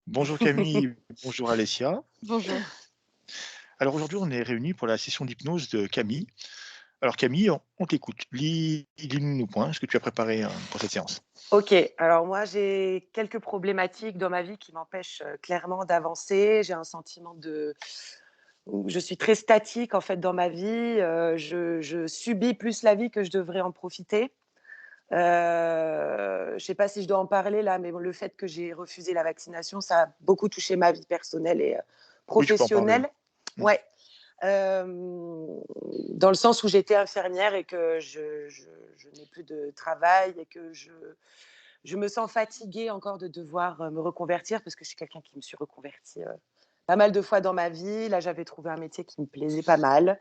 Bonjour Camille, bonjour Alessia. Bonjour. Alors aujourd'hui, on est réunis pour la session d'hypnose de Camille. Alors Camille, on t'écoute. Lis-nous nos points, ce que tu as préparé pour cette séance. OK, alors moi, j'ai quelques problématiques dans ma vie qui m'empêchent, clairement d'avancer. J'ai un sentiment de où je suis très statique, en fait, dans ma vie. Je subis plus la vie que je devrais en profiter. Je sais pas si je dois en parler là, mais bon, le fait que j'ai refusé la vaccination, ça a beaucoup touché ma vie personnelle et Oui, tu peux en parler. professionnelle. Mm. Ouais, hem, dans le sens où j'étais infirmière et que je n'ai plus de travail et que je me sens fatiguée encore de devoir, me reconvertir parce que je suis quelqu'un qui me suis reconvertie, pas mal de fois dans ma vie. Là, j'avais trouvé un métier qui me plaisait pas mal,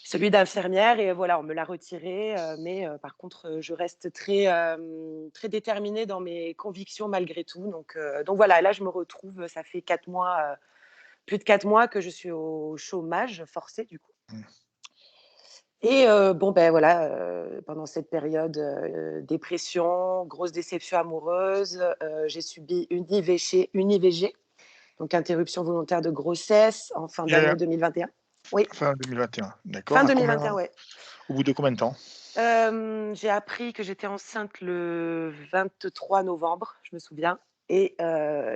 celui d'infirmière et voilà, on me l'a retiré, mais par contre, je reste très, très déterminée dans mes convictions malgré tout. Donc voilà, là, je me retrouve, ça fait 4 mois, plus de 4 mois que je suis au chômage forcé du coup. Mm. Et bon, ben, voilà, pendant cette période, dépression, grosse déception amoureuse, j'ai subi une IVG, donc interruption volontaire de grossesse en fin Yeah. d'année 2021. Oui, Fin 2021, d'accord. fin 2021, ouais. Au bout de combien de temps? J'ai appris que j'étais enceinte le 23 novembre, je me souviens et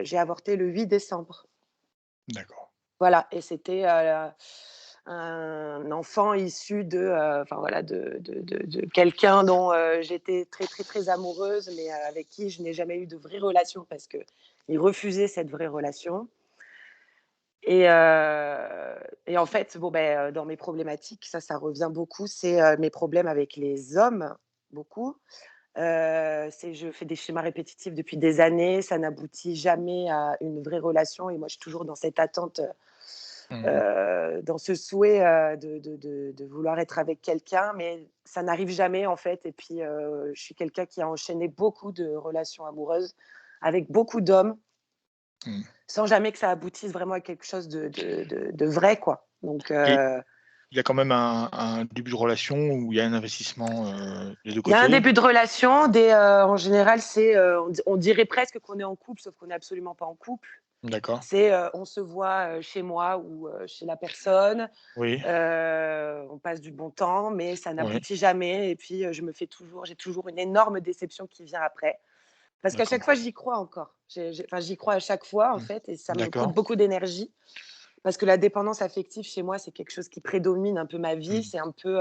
j'ai avorté le 8 décembre. D'accord. Voilà et c'était, un enfant issu de, enfin voilà, de quelqu'un dont, j'étais très, très, très amoureuse, mais, avec qui je n'ai jamais eu de vraie relation parce qu'il refusait cette vraie relation et en fait, bon, beh, dans mes problématiques, ça revient beaucoup, c'est, mes problèmes avec les hommes, beaucoup. C'est je fais des schémas répétitifs depuis des années, ça n'aboutit jamais à une vraie relation et moi, je suis toujours dans cette attente, Mhm. dans ce souhait, de vouloir être avec quelqu'un, mais ça n'arrive jamais, en fait et puis, je suis quelqu'un qui a enchaîné beaucoup de relations amoureuses avec beaucoup d'hommes, Mm. sans jamais que ça aboutisse vraiment à quelque chose de vrai, quoi. Donc, Et il y a quand même un début de relation où il y a un investissement des deux il y a un côtés. début de relation, en général, c'est, on dirait presque qu'on est en couple, sauf qu'on n'est absolument pas en couple. D'accord. C'est, on se voit, chez moi ou, chez la personne, Oui, on passe du bon temps, mais ça oui, n'aboutit jamais et puis, j'ai toujours une énorme déception qui vient après. Parce qu'à chaque d'accord. fois, j'y crois encore. Enfin, j'y crois à chaque fois, en Mm. fait et ça me coûte D'accord. beaucoup d'énergie. Parce que la dépendance affective chez moi, c'est quelque chose qui prédomine un peu ma vie. Mm. C'est un peu,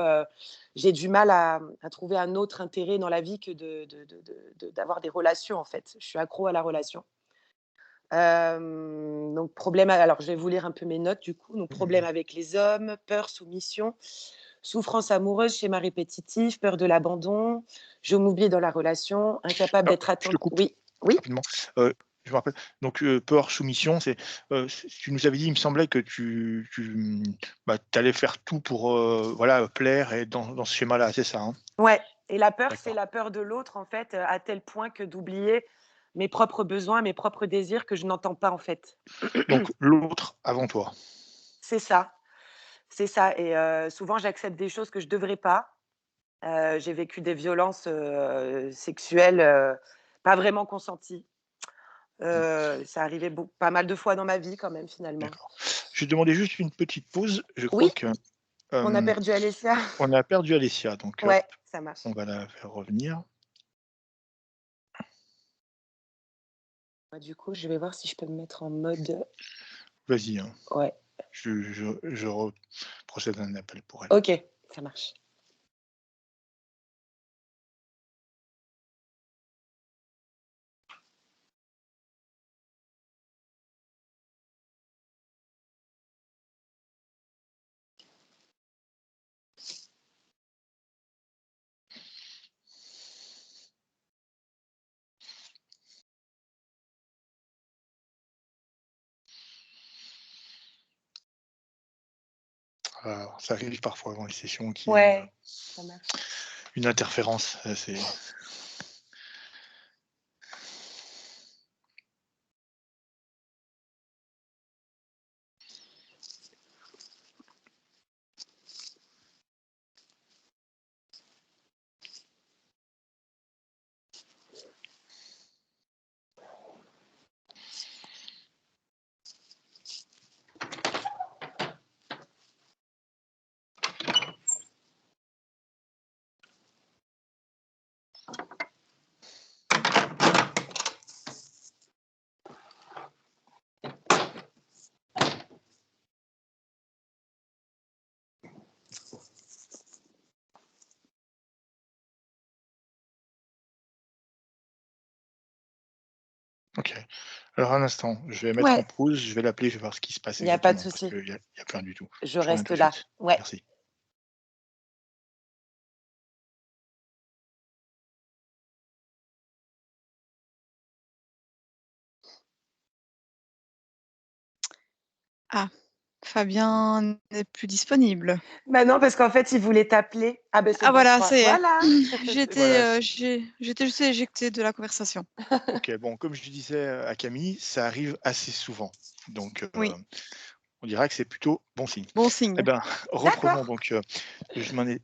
j'ai du mal à trouver un autre intérêt dans la vie que d'avoir des relations, en fait. Je suis accro à la relation. Donc problème alors je vais vous lire un peu mes notes du coup. Donc problème Mhm. avec les hommes, peur, soumission, souffrance amoureuse, schéma répétitif, peur de l'abandon, je m'oublie dans la relation, incapable Alors, d'être je te attent coupe. oui, oui? Rapidement, je me rappelle, donc peur, soumission, tu nous avais dit, il me semblait que bah, tu allais faire tout pour, voilà, plaire et dans ce schéma-là, c'est ça, hein? Ouais et la peur, c'est D'accord. la peur de l'autre en fait, à tel point que d'oublier mes propres besoins, mes propres désirs que je n'entends pas en fait. Donc l'autre avant toi. C'est ça, c'est ça et souvent j'accepte des choses que je devrais pas. J'ai vécu des violences, sexuelles, pas vraiment consenties. Mmh, Ça arrivait pas mal de fois dans ma vie quand même finalement. d'accord. Je vais demander juste une petite pause. Je crois Oui, que, on a hem, perdu Alessia? on a perdu Alessia, donc hop, Ouais, ça on marche. va la faire revenir. Bah, du coup, je vais voir si je peux me mettre en mode Vas-y, hein, ouais, je re procède à un appel pour elle. OK, ça marche. Alors ça arrive parfois avant les sessions qu'il y ait Ouais, ça marche. une interférence, c'est OK. Alors un instant, je vais mettre en Ouais, pause, je vais l'appeler, je vais voir ce qui se passe il y a pas de exactement parce souci. qu'il y a plus rien du tout. Je Je reviens reste tout de là. suite. Ouais. Merci. Ah, Fabien n'est plus disponible. Bah non, parce qu'en fait, il voulait t'appeler. Ah ben c'est Ah bon, je voilà, crois. ça y est. Voilà, c'est bon. Voilà, J'étais juste éjectée de la conversation. OK, bon, comme je disais à Camille, ça arrive assez souvent. Donc, Oui, on dira que c'est plutôt bon signe. bon Eh signe. ben, reprenons D'accord. donc,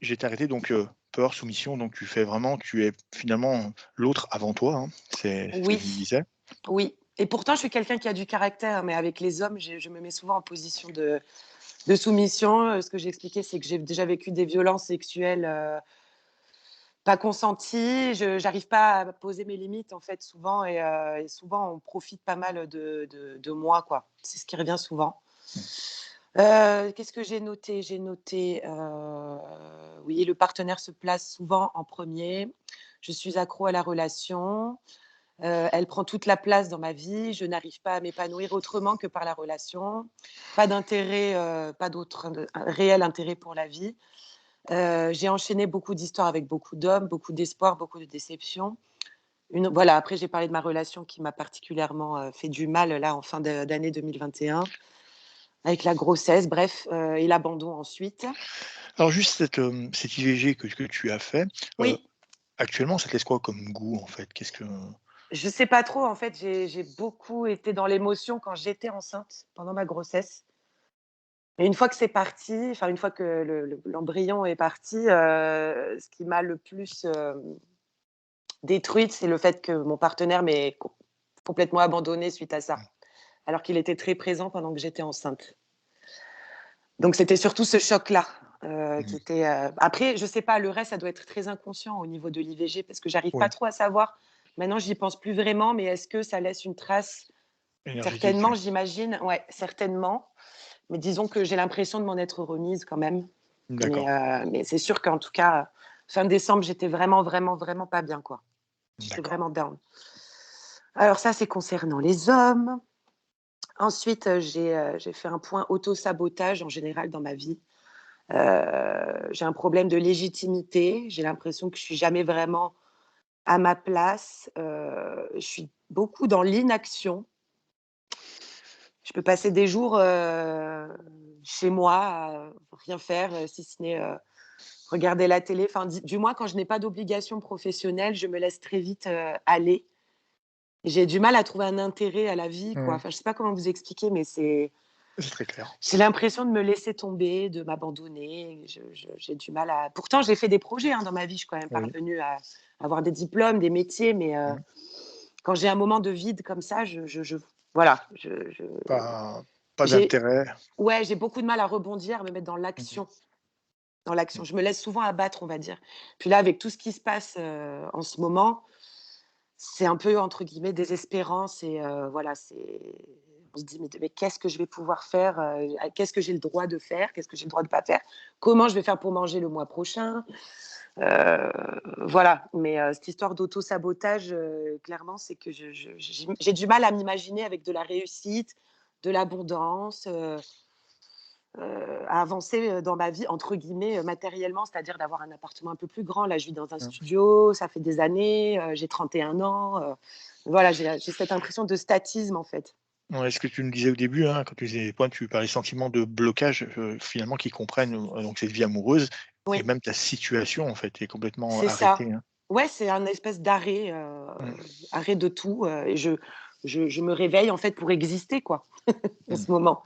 j'étais arrêté donc, peur, soumission, donc tu es finalement l'autre avant toi, hein, c'est ce que tu me Oui, disais? oui. Et pourtant, je suis quelqu'un qui a du caractère, mais avec les hommes, je me mets souvent en position de soumission. Ce que j'ai expliqué, c'est que j'ai déjà vécu des violences sexuelles pas consenties. Je n'arrive pas à poser mes limites, en fait, souvent. Et souvent, on profite pas mal de moi, quoi. C'est ce qui revient souvent. Mmh, Qu'est-ce que j'ai noté? J'ai noté, oui, le partenaire se place souvent en premier. Je suis accro à la relation. Elle prend toute la place dans ma vie. Je n'arrive pas à m'épanouir autrement que par la relation. Pas d'intérêt, pas d'autre réel intérêt pour la vie. J'ai enchaîné beaucoup d'histoires avec beaucoup d'hommes, beaucoup d'espoir, beaucoup de déceptions. Voilà, après j'ai parlé de ma relation qui m'a particulièrement, fait du mal là en fin d'année 2021 avec la grossesse, bref, et l'abandon ensuite. alors juste cette IVG que tu as fait, heu, Oui, actuellement, ça te laisse quoi comme goût, en fait? Qu'est-ce que je sais pas trop en fait, j'ai beaucoup été dans l'émotion quand j'étais enceinte, pendant ma grossesse. Et une fois que c'est parti, enfin une fois que l'embryon est parti, ce qui m'a le plus, détruite, c'est le fait que mon partenaire m'ait complètement abandonnée suite à ça, alors qu'il était très présent pendant que j'étais enceinte. Donc c'était surtout ce choc-là, qui mmh, était, après je sais pas, le reste, ça doit être très inconscient au niveau de l'IVG parce que j'arrive pas oui, trop à savoir. Maintenant, j'y pense plus vraiment, mais est-ce que ça laisse une trace? énergétique, Certainement, oui. j'imagine, ouais, certainement, mais disons que j'ai l'impression de m'en être remise quand même. D'accord, Mais c'est sûr qu'en tout cas, fin décembre, j'étais vraiment, vraiment, vraiment pas bien, quoi. J'étais d'accord. vraiment down. Alors ça, c'est concernant les hommes. Ensuite, j'ai fait un point auto-sabotage en général dans ma vie. J'ai un problème de légitimité. J'ai l'impression que je suis jamais vraiment à ma place. Je suis beaucoup dans l'inaction. Je peux passer des jours, chez moi à rien faire, si ce n'est, regarder la télé. Enfin, du moins quand je n'ai pas d'obligation professionnelle, je me laisse très vite, aller. J'ai du mal à trouver un intérêt à la vie, quoi. Mmh, Enfin, je sais pas comment vous expliquer, mais c'est très clair. j'ai l'impression de me laisser tomber, de m'abandonner. J'ai du mal à pourtant j'ai fait des projets, hein, dans ma vie. Je suis quand même Oui, parvenue à avoir des diplômes, des métiers, mais mmh, quand j'ai un moment de vide comme ça, voilà, pas j'ai d'intérêt. ouais, j'ai beaucoup de mal à rebondir, à me mettre Mmh dans l'action. mh, Je me laisse souvent abattre, on va dire. Puis là, avec tout ce qui se passe, en ce moment, c'est un peu entre guillemets «désespérant». Voilà, on se dit: «Mais qu'est-ce que je vais pouvoir faire, qu'est-ce que j'ai le droit de faire? Qu'est-ce que j'ai le droit de pas faire? Comment je vais faire pour manger le mois prochain?» heu, voilà, mais cette histoire d'auto-sabotage, clairement, c'est que j'ai du mal à m'imaginer avec de la réussite, de l'abondance, à avancer, dans ma vie entre guillemets, «matériellement», c'est-à-dire d'avoir un appartement un peu plus grand. Là, je vis dans un mmh. studio, ça fait des années, j'ai 31 ans, voilà, j'ai cette impression de statisme, en fait. Ouais, ce que tu nous disais au début, hein, quand tu faisais les points, tu parlais sentiment de blocage, finalement qui comprennent, donc cette vie amoureuse et Oui, même ta situation en fait est complètement c'est ça. arrêtée, hein. Ouais, c'est un espèce d'arrêt, Mmh, arrêt de tout, et je me réveille, en fait, pour exister, quoi, en mmh, ce moment.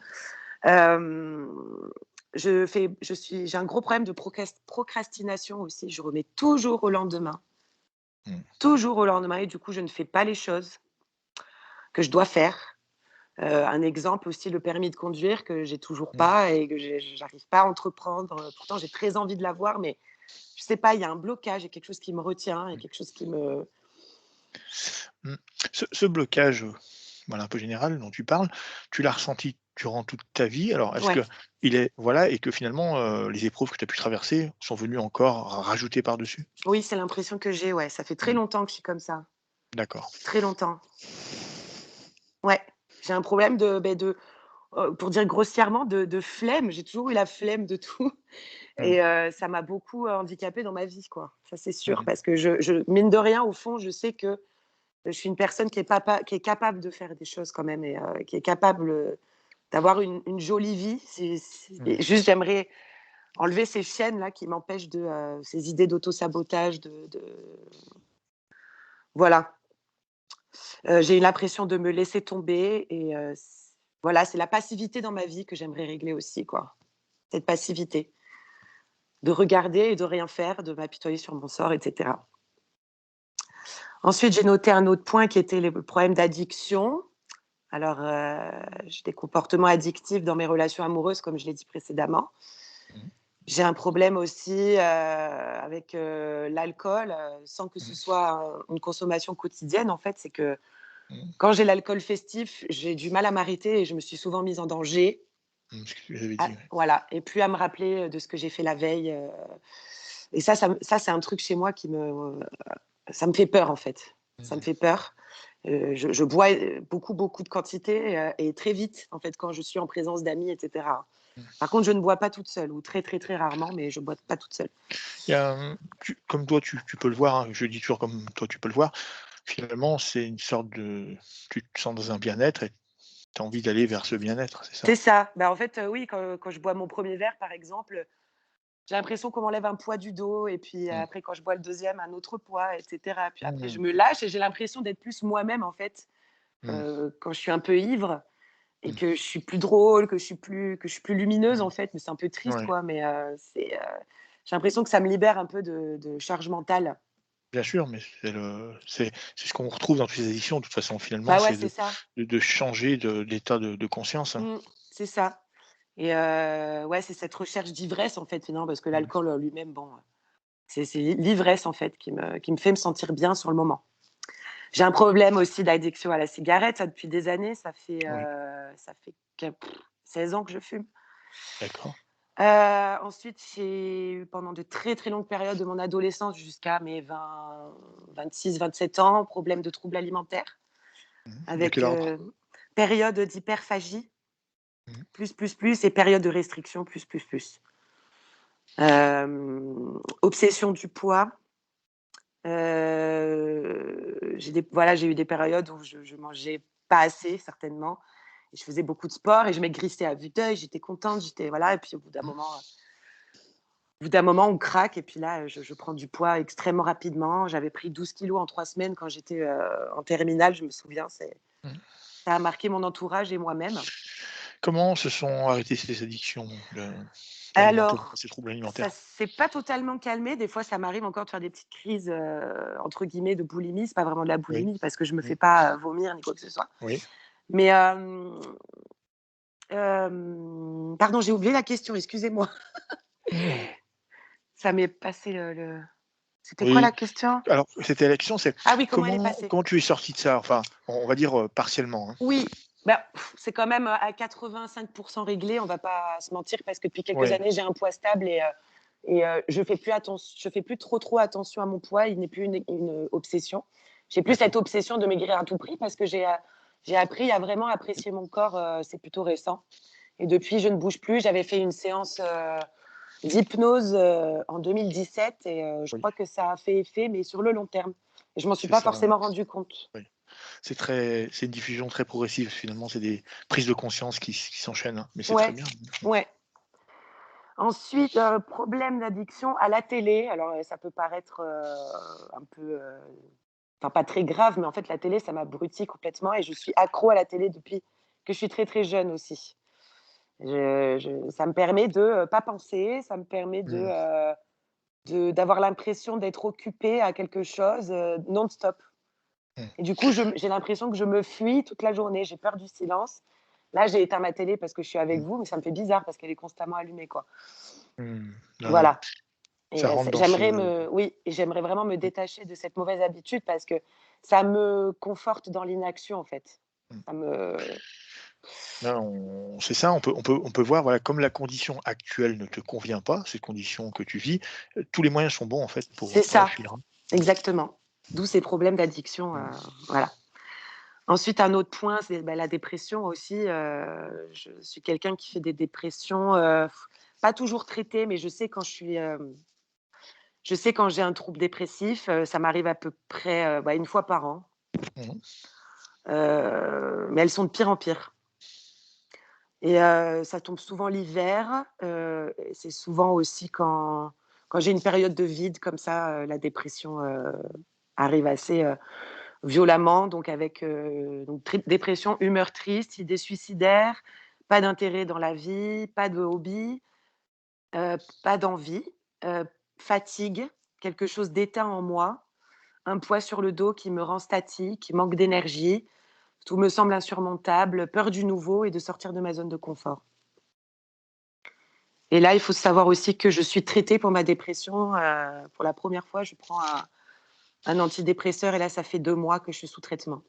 Hem, j'ai un gros problème de procrastination aussi. Je remets mmh, toujours au lendemain et du coup, je ne fais pas les choses que je dois faire. Un exemple aussi, le permis de conduire que j'ai toujours mmh, pas et que j'arrive pas à entreprendre. Pourtant, j'ai très envie de l'avoir, mais je sais pas, il y a un blocage, il y a quelque chose qui me retient, il y a mmh, quelque chose qui me mmh. Ce blocage, voilà, un peu général dont tu parles, tu l'as ressenti durant toute ta vie? Alors est-ce ouais, qu'il est voilà et que finalement, les épreuves que tu as pu traverser sont venues encore rajouter par-dessus? oui, c'est l'impression que j'ai, ouais. Ça fait très Mmh, longtemps que je suis comme ça, d'accord. très longtemps. Ouais, j'ai un problème pour dire grossièrement, de flemme. J'ai toujours eu la flemme de tout Mmh. et ça m'a beaucoup handicapée dans ma vie, quoi. Ça, c'est sûr, Mmh. parce que mine de rien, au fond, je sais que je suis une personne qui est capable de faire des choses quand même et qui est capable, d'avoir une jolie vie. Mmh. Et juste, j'aimerais enlever ces chaînes-là qui m'empêchent ces idées d'auto-sabotage, voilà. J'ai eu l'impression de me laisser tomber et voilà, c'est la passivité dans ma vie que j'aimerais régler aussi, quoi. Cette passivité, de regarder et de rien faire, de m'apitoyer sur mon sort et cetera. Ensuite, j'ai noté un autre point qui était le problème d'addiction. Alors, j'ai des comportements addictifs dans mes relations amoureuses, comme je l'ai dit précédemment. Mmh. J'ai un problème aussi, avec, l'alcool, sans que ce Mmh. soit une consommation quotidienne, en fait. C'est que Mmh. quand j'ai l'alcool festif, j'ai du mal à m'arrêter et je me suis souvent mise en danger. Mmh. Ce que j'avais Ah, dit, ouais. voilà, et puis à me rappeler, de ce que j'ai fait la veille, et ça c'est un truc chez moi ça me fait peur, en fait. Ça me Mmh. fait peur. Je bois, beaucoup, beaucoup de quantité, et très vite, en fait, quand je suis en présence d'amis et cetera. Mmh. Par contre, je ne bois pas toute seule ou très, très, très rarement, mais je bois pas toute seule. Il y a, comme toi tu peux le voir, hein, je dis toujours comme toi tu peux le voir, finalement c'est une sorte de tu te sens dans un bien-être et tu as envie d'aller vers ce bien-être, c'est C'est ça? ça. Bah, en fait, oui, quand je bois mon premier verre, par exemple, j'ai l'impression qu'on m'enlève un poids du dos et puis Mmh. après quand je bois le deuxième, un autre poids et cetera. Puis après je Mmh. me lâche et j'ai l'impression d'être plus moi-même, en fait, Mmh. quand je suis un peu ivre et Mmh. que je suis plus drôle, que je suis plus lumineuse, Mmh. en fait. Mais c'est un peu triste, Ouais, quoi, mais j'ai l'impression que ça me libère un peu de charge mentale. bien sûr, mais c'est ce qu'on retrouve dans toutes les éditions de toute façon finalement, Bah, ouais, c'est c'est ça. de changer d'état de conscience, hein. Mmh, c'est ça et ouais, c'est cette recherche d'ivresse, en fait, finalement, parce que Mmh. l'alcool, lui-même, bon, c'est l'ivresse, en fait, qui me fait me sentir bien sur le moment. J'ai un problème aussi d'addiction à la cigarette, ça depuis des années, Oui, ça fait que 16 ans que je fume. d'accord. Ensuite, j'ai eu pendant de très, très longues périodes de mon adolescence jusqu'à mes 26-27 ans, problème de troubles alimentaires Mmh. De avec, quel ordre? période d'hyperphagie, Mmh. plus et période de restriction, plus. Obsession du poids, j'ai eu des périodes où je mangeais pas assez certainement et je faisais beaucoup de sport et je maigrissais à vue d'œil, j'étais contente, voilà et puis au bout d'un moment, on craque et puis là, je prends du poids extrêmement rapidement. J'avais pris 12 kilos en 3 semaines quand j'étais, en terminale, je me souviens, Mmh. ça a marqué mon entourage et moi-même. Comment se sont arrêtées ces addictions alimentaires, Alors, ces troubles ça alimentaires? s'est pas totalement calmé. Des fois, ça m'arrive encore de faire des petites crises, entre guillemets «de boulimie». C'est pas vraiment de la Oui. boulimie parce que je me Mmh. fais pas, vomir ni quoi que ce soit. Oui. Mais, pardon, j'ai oublié la question, excusez-moi. Mmh. Ça m'est passé le c'était quoi Oui. la question? Alors, cette élection, c'est Ah oui, comment elle est comment passée? comment tu es sorti de ça? Enfin, on va dire, partiellement, hein. Oui, bah, c'est quand même, à 85 réglé, on va pas se mentir parce que depuis quelques Ouais. années, j'ai un poids stable et je fais plus trop attention à mon poids, il n'est plus une obsession. J'ai plus cette D'accord. obsession de maigrir à tout prix parce que j'ai appris à vraiment apprécier mon corps, c'est plutôt récent et depuis, je ne bouge plus. J'avais fait une séance, d'hypnose, en 2017 et je Oui, crois que ça a fait effet, mais sur le long terme et je m'en suis c'est pas ça, ouais. forcément rendu compte. Oui. C'est une diffusion très progressive finalement, c'est des prises de conscience qui s'enchaînent, hein, mais c'est très Ouais, bien. ouais. Ensuite, problème d'addiction à la télé. Alors, ça peut paraître, un peu, enfin pas très grave, mais en fait la télé, ça m'abrutit complètement et je suis accro à la télé depuis que je suis très, très jeune aussi. Ça me permet de, pas penser, ça me permet Mmh. d'avoir l'impression d'être occupée à quelque chose, non-stop Mmh. et du coup, j'ai l'impression que je me fuis toute la journée. J'ai peur du silence. Là, j'ai éteint ma télé parce que je suis avec Mmh. vous, mais ça me fait bizarre parce qu'elle est constamment allumée, quoi. Mmh. Ah oui, Voilà. Et ça rentre dans ce j'aimerais vraiment me mmh, détacher de cette mauvaise habitude parce que ça me conforte dans l'inaction, en fait. mmh. Ça me Là, on c'est ça, on peut voir, voilà, comme la condition actuelle ne te convient pas, cette condition que tu vis, tous les moyens sont bons en fait C'est pour la ça, fuir, hein. Mmh. exactement. D'où ces problèmes d'addiction, Mmh. voilà. Ensuite, un autre point, c'est la dépression aussi. Je suis quelqu'un qui fait des dépressions, pas toujours traitées, mais je sais quand j'ai un trouble dépressif. Ça m'arrive à peu près, 1 fois par an. Mmh. Mais elles sont de pire en pire. Et ça tombe souvent l'hiver. Et c'est souvent aussi quand j'ai une période de vide comme ça, la dépression arrive assez violemment, donc avec dépression, humeur triste, idées suicidaires, pas d'intérêt dans la vie, pas de hobby, pas d'envie, fatigue, quelque chose d'éteint en moi, un poids sur le dos qui me rend statique, manque d'énergie, tout me semble insurmontable, peur du nouveau et de sortir de ma zone de confort. Et là, il faut savoir aussi que je suis traitée pour ma dépression. Pour la première fois, je prends un antidépresseur et là, ça fait 2 mois que je suis sous traitement.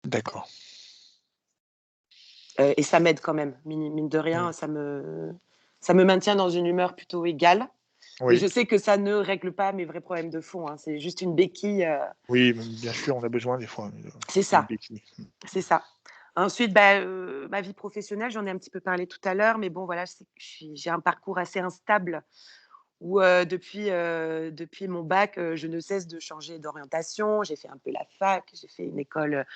D'accord. Et ça m'aide quand même, mine de rien, Mmh. ça me maintient dans une humeur plutôt égale. Mais Oui, je sais que ça ne règle pas mes vrais problèmes de fond, hein. C'est juste une béquille, oui, bien sûr, on a besoin des fois, c'est d'une ça, béquille. c'est ça. Ensuite, ma vie professionnelle, j'en ai un petit peu parlé tout à l'heure, mais bon voilà, j'ai un parcours assez instable où, depuis mon bac, je ne cesse de changer d'orientation. J'ai fait un peu la fac, j'ai fait une école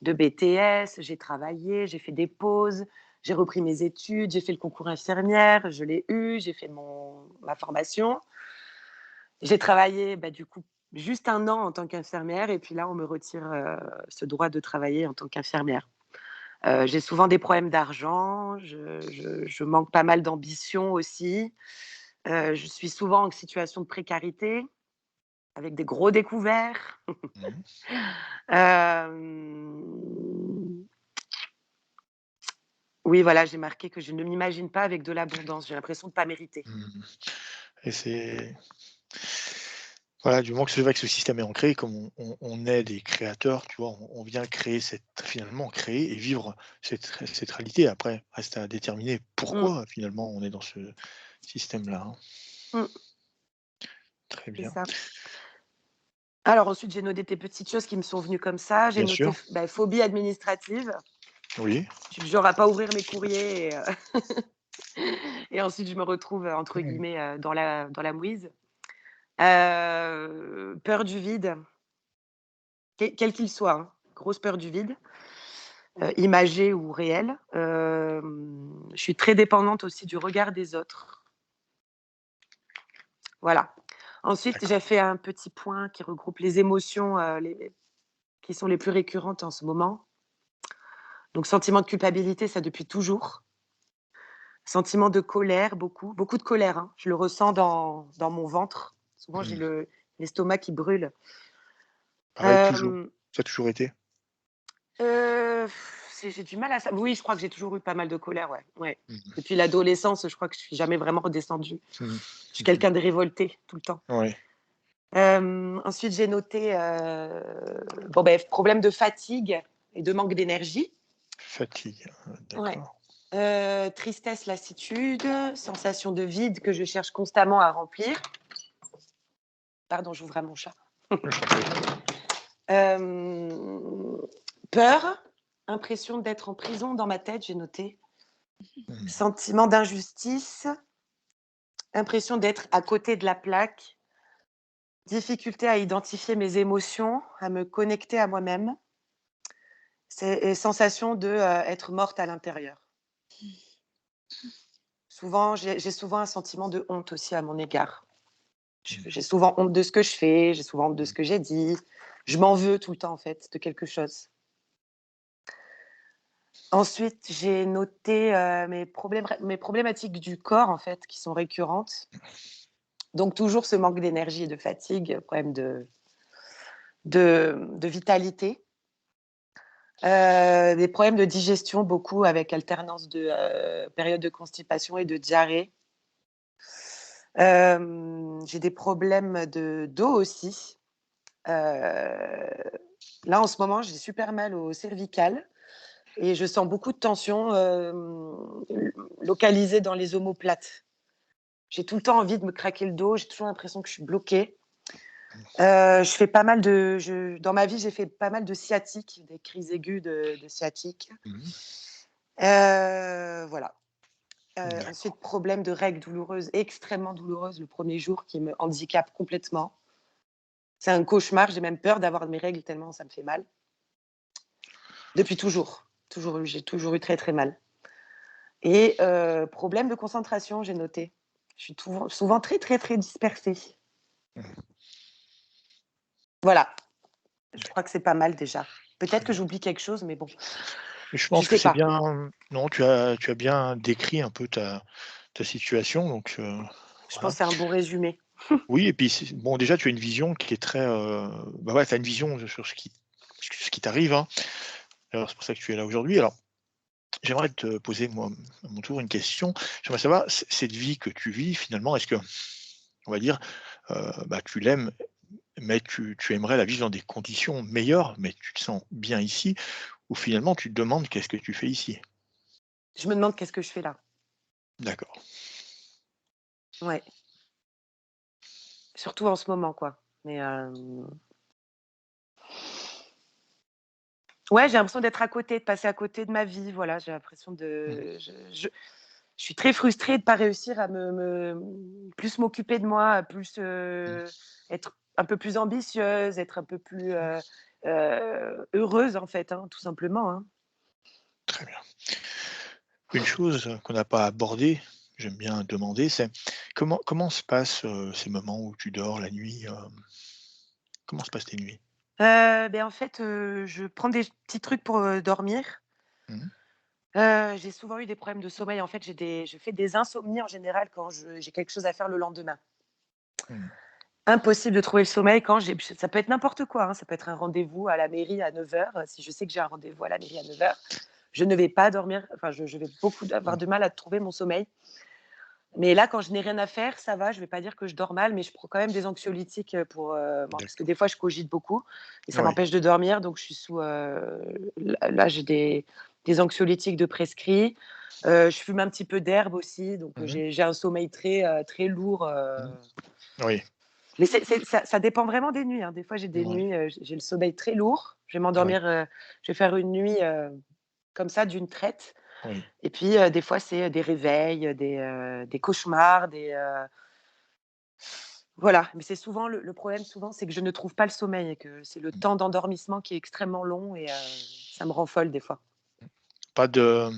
de BTS, j'ai travaillé, j'ai fait des pauses, j'ai repris mes études, j'ai fait le concours infirmière, je l'ai eu, j'ai fait ma formation. J'ai travaillé, du coup, juste 1 an en tant qu'infirmière et puis là, on me retire, ce droit de travailler en tant qu'infirmière. J'ai souvent des problèmes d'argent, je manque pas mal d'ambition aussi. Je suis souvent en situation de précarité, avec des gros découverts. Mmh. Hem, oui, voilà, j'ai marqué que je ne m'imagine pas avec de l'abondance. J'ai l'impression de pas mériter. Mmh. Et c'est voilà, du moment que c'est vrai que ce système est ancré, comme on est des créateurs, tu vois? On vient créer finalement créer et vivre cette réalité. Après, reste à déterminer Mmh, pourquoi finalement on est dans ce système-là, hein. mmh, Très c'est bien. ça. Alors ensuite, j'ai noté des petites choses qui me sont venues comme ça. J'ai Bien noté sûr, phobie administrative. oui. Je suis du genre à pas ouvrir mes courriers et et ensuite je me retrouve, entre Mmh. guillemets, dans la mouise». Peur du vide, quel qu'il soit, hein. Grosse peur du vide, imagé ou réel. Je suis très dépendante aussi du regard des autres. Voilà. Ensuite, D'accord. j'ai fait un petit point qui regroupe les émotions, qui sont les plus récurrentes en ce moment. Donc sentiment de culpabilité, ça depuis toujours. Sentiment de colère, beaucoup, beaucoup de colère, hein. Je le ressens dans mon ventre. Souvent, j'ai Mmh. l'estomac qui brûle. Pareil toujours? Hem, Ça a toujours été? heu, j'ai du mal à ça. Oui, je crois que j'ai toujours eu pas mal de colère, ouais, ouais. Mmh. Depuis l'adolescence, je crois que je suis jamais vraiment redescendue. Mmh. Je suis Mmh mh. quelqu'un de révolté tout le temps. Ouais, Ensuite, j'ai noté, problème de fatigue et de manque d'énergie. fatigue, Ouais. d'accord. Tristesse, lassitude, sensation de vide que je cherche constamment à remplir. Pardon, j'ouvre à mon chat. Je t'en prie. Hem, Peur, impression d'être en prison dans ma tête, j'ai noté. Mmh. Sentiment d'injustice, impression d'être à côté de la plaque, difficulté à identifier mes émotions, à me connecter à moi-même. C'est et sensation de, être morte à l'intérieur. Souvent, j'ai souvent un sentiment de honte aussi à mon égard. Mmh. J'ai souvent honte de ce que je fais, j'ai souvent honte de Mmh. ce que j'ai dit. Je m'en veux tout le temps, en fait, de quelque chose. Ensuite, j'ai noté, mes problématiques du corps, en fait, qui sont récurrentes. Donc toujours ce manque d'énergie et de fatigue, problème de vitalité. Des problèmes de digestion, beaucoup avec alternance de, périodes de constipation et de diarrhée. J'ai des problèmes de dos aussi. Là, en ce moment, j'ai super mal au cervical et je sens beaucoup de tension, localisée dans les omoplates. J'ai tout le temps envie de me craquer le dos, j'ai toujours l'impression que je suis bloquée. Je fais pas mal dans ma vie, j'ai fait pas mal de sciatique, des crises aiguës de sciatique. Mmh. Voilà. D'accord. Ensuite, problème de règles douloureuses, extrêmement douloureuses le premier jour qui me handicape complètement. C'est un cauchemar, j'ai même peur d'avoir mes règles tellement ça me fait mal. Depuis toujours. J'ai toujours eu très, très mal. Et problème de concentration, j'ai noté. Je suis souvent très, très, très dispersée. Mmh. Voilà, je crois que c'est pas mal déjà. Très Peut-être que bien. j'oublie quelque chose, mais bon, Mais je je pense que sais c'est pas. bien non, tu as bien décrit un peu ta situation donc Je pense voilà. que c'est un bon résumé. Oui et puis c'est bon déjà tu as une vision qui est très, bah, ouais, tu as une vision sur ce qui t'arrive, hein. Alors c'est pour ça que tu es là aujourd'hui. Alors j'aimerais te poser moi, à mon tour une question. J'aimerais savoir cette vie que tu vis finalement, est-ce que on va dire, bah, tu l'aimes, mais tu aimerais la vivre dans des conditions meilleures, mais tu te sens bien ici ou finalement tu te demandes: «Qu'est-ce que tu fais ici?» Je me demande qu'est-ce que je fais là? D'accord. Ouais, surtout en ce moment, quoi. Mais ouais, j'ai l'impression d'être à côté, de passer à côté de ma vie, voilà. J'ai l'impression Mmh. de je suis très frustrée de pas réussir à plus m'occuper de moi, à plus, Mmh. être un peu plus ambitieuse, être un peu plus, heureuse en fait, hein, tout simplement, hein. Très bien. Une chose qu'on n'a pas abordée, j'aime bien demander, c'est comment se passent, ces moments où tu dors la nuit, comment se passent tes nuits? En fait, je prends des petits trucs pour, dormir. Mmh. J'ai souvent eu des problèmes de sommeil. En fait, je fais des insomnies en général quand j'ai quelque chose à faire le lendemain. Mmh. Impossible de trouver le sommeil quand j'ai ça peut être n'importe quoi, hein, ça peut être un rendez-vous à la mairie à 9h. Si je sais que j'ai un rendez-vous à la mairie à 9h, je ne vais pas dormir, enfin je vais avoir Mmh. du mal à trouver mon sommeil. Mais là, quand je n'ai rien à faire, ça va, je vais pas dire que je dors mal, mais je prends quand même des anxiolytiques, pour, moi parce que D'accord. des fois je cogite beaucoup et ça Oui. m'empêche de dormir, donc je suis sous, là j'ai des anxiolytiques de prescrits. Je fume un petit peu d'herbe aussi, donc Mmh mh. j'ai un sommeil très, très lourd, Mmh. Oui. mais ça dépend vraiment des nuits, hein. Des fois, j'ai des Mouais. nuits, j'ai le sommeil très lourd. Je vais Oui. m'endormir, je vais faire une nuit, comme ça d'une traite Oui. et puis, des fois, c'est, des réveils, des cauchemars, voilà. Mais c'est souvent le problème souvent, c'est que je ne trouve pas le sommeil et que c'est le Mmh. temps d'endormissement qui est extrêmement long et ça me rend folle des fois. Pas de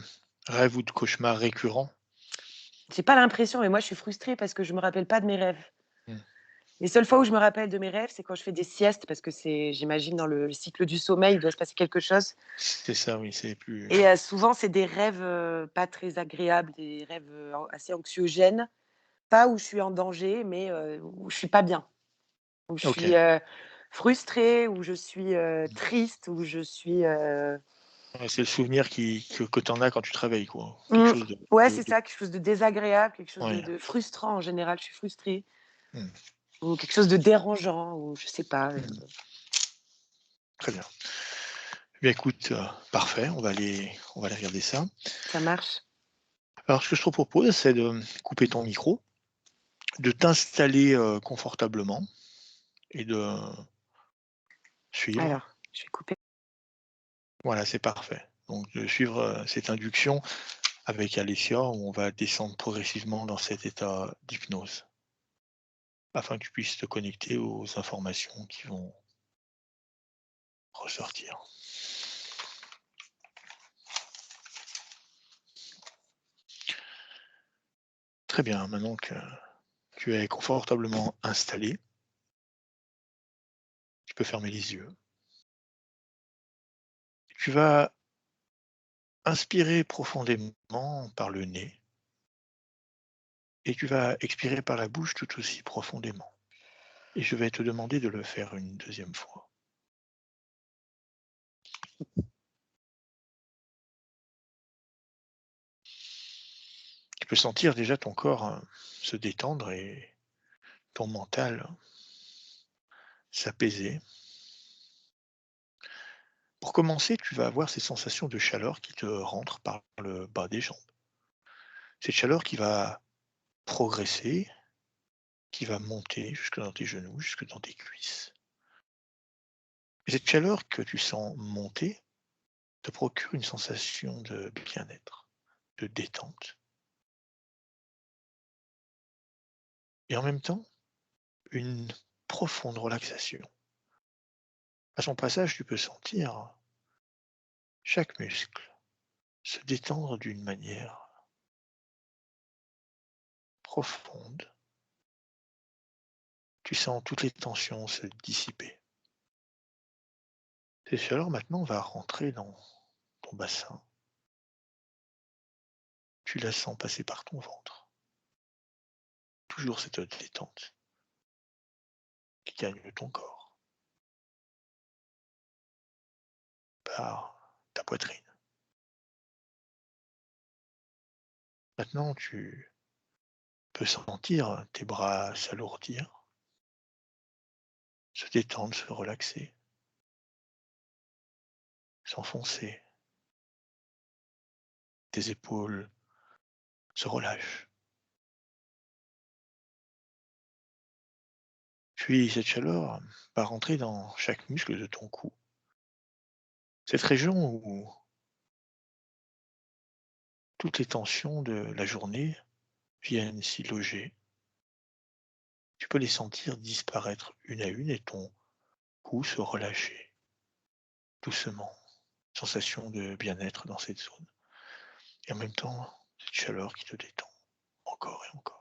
rêve ou de cauchemar récurrents? J'ai pas l'impression mais moi, je suis frustrée parce que je me rappelle pas de mes rêves. Mmh. Les seules fois où je me rappelle de mes rêves, c'est quand je fais des siestes parce que j'imagine dans le cycle du sommeil, il doit se passer quelque chose. C'est ça, oui, c'est plus Et souvent, c'est des rêves, pas très agréables, des rêves, assez anxiogènes. Pas où je suis en danger, mais où je suis pas bien. Où je OK. suis, frustrée, où je suis, Mmh. triste, où je suis, Ouais, c'est le souvenir que tu en as quand tu te réveilles, quoi. Quelque mmh, chose ouais, c'est de ça, quelque chose de désagréable, quelque chose ouais. de frustrant en général. Je suis frustrée Mmh. ou quelque chose de dérangeant ou je sais pas, Mmh. Très bien. Eh bien écoute, parfait, on va aller regarder ça. ça marche. Alors ce que je te propose, c'est de couper ton micro, de t'installer, confortablement et de suivre. Alors, je vais couper. Voilà, c'est parfait. Donc de suivre, cette induction avec Alessia où on va descendre progressivement dans cet état d'hypnose, afin que tu puisses te connecter aux informations qui vont ressortir. Très bien, maintenant que tu es confortablement installé, tu peux fermer les yeux. Tu vas inspirer profondément par le nez et tu vas expirer par la bouche tout aussi profondément. Et je vais te demander de le faire une deuxième fois. Tu peux sentir déjà ton corps se détendre et ton mental s'apaiser. Pour commencer, tu vas avoir ces sensations de chaleur qui te rentrent par le bas des jambes. Cette chaleur qui va progresser qui va monter jusque dans tes genoux, jusque dans tes cuisses. Et cette chaleur que tu sens monter te procure une sensation de bien-être, de détente et en même temps une profonde relaxation. À son passage, tu peux sentir chaque muscle se détendre d'une manière profonde. Tu sens toutes les tensions se dissiper. Cette chaleur maintenant va rentrer dans ton bassin. Tu la sens passer par ton ventre. Toujours cette détente qui gagne ton corps, par ta poitrine. Maintenant, tu peux sentir tes bras s'alourdir, se détendre, se relaxer, s'enfoncer. Tes épaules se relâchent. Puis cette chaleur va rentrer dans chaque muscle de ton cou. Cette région où toutes les tensions de la journée viennent s'y loger. Tu peux les sentir disparaître une à une et ton cou se relâcher doucement. Sensation de bien-être dans cette zone. Et en même temps, cette chaleur qui te détend encore et encore.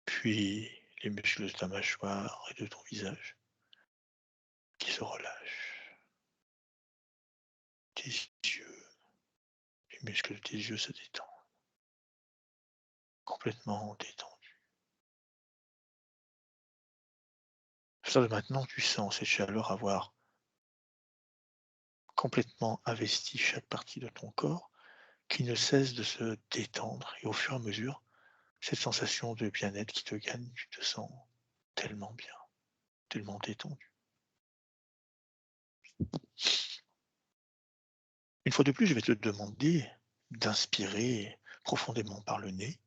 Puis les muscles de ta mâchoire et de ton visage qui se relâchent. Tes yeux, les muscles de tes yeux se détendent. Complètement détendus. À partir de maintenant, tu sens cette chaleur avoir complètement investi chaque partie de ton corps qui ne cesse de se détendre. Et au fur et à mesure, cette sensation de bien-être qui te gagne, tu te sens tellement bien, tellement détendu. Une fois de plus, je vais te demander d'inspirer profondément par le nez,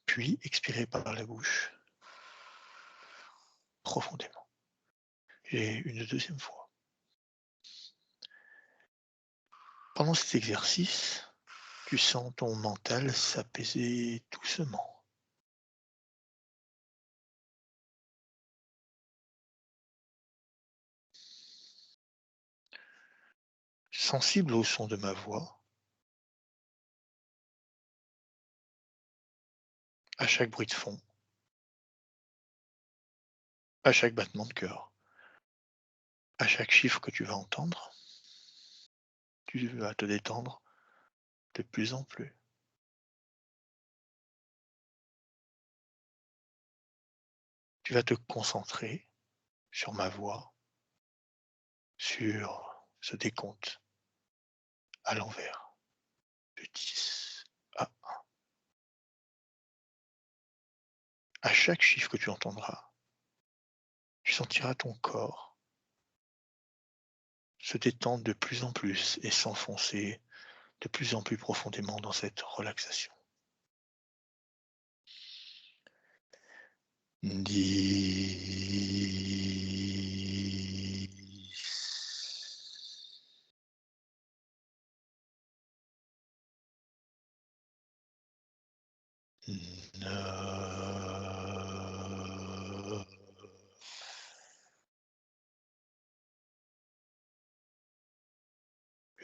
puis expirer par la bouche profondément. Et une deuxième fois. Pendant cet exercice, tu sens ton mental s'apaiser doucement. Sensible au son de ma voix, à chaque bruit de fond, à chaque battement de cœur, à chaque chiffre que tu vas entendre, tu vas te détendre de plus en plus. Tu vas te concentrer sur ma voix, sur ce décompte à l'envers, de 10 à 1. À chaque chiffre que tu entendras, tu sentiras ton corps se détendre de plus en plus et s'enfoncer de plus en plus profondément dans cette relaxation. 10, 9,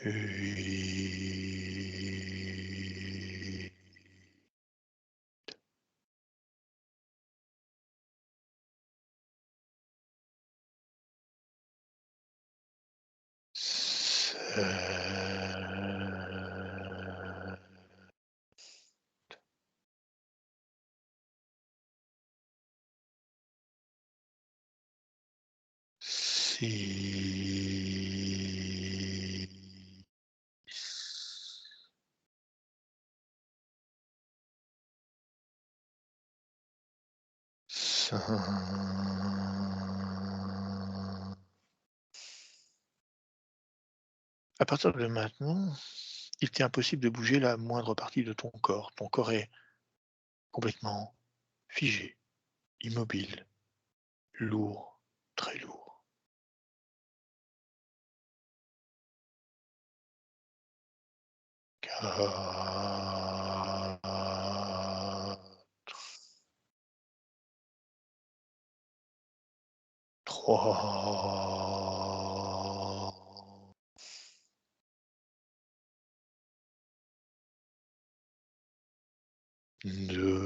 8, 7, 6, 5. À partir de maintenant, il t'est impossible de bouger la moindre partie de ton corps. Ton corps est complètement figé, immobile, lourd, très lourd. Quatre, trois, deux,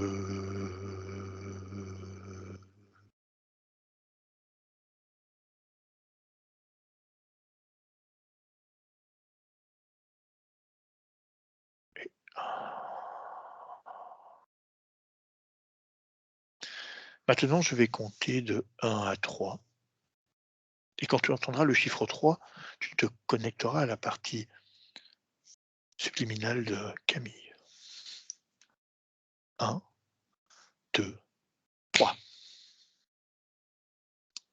et un. Maintenant, je vais compter de 1 à 3. Et quand tu entendras le chiffre 3, tu te connecteras à la partie subliminale de Camille. 1, 2, 3.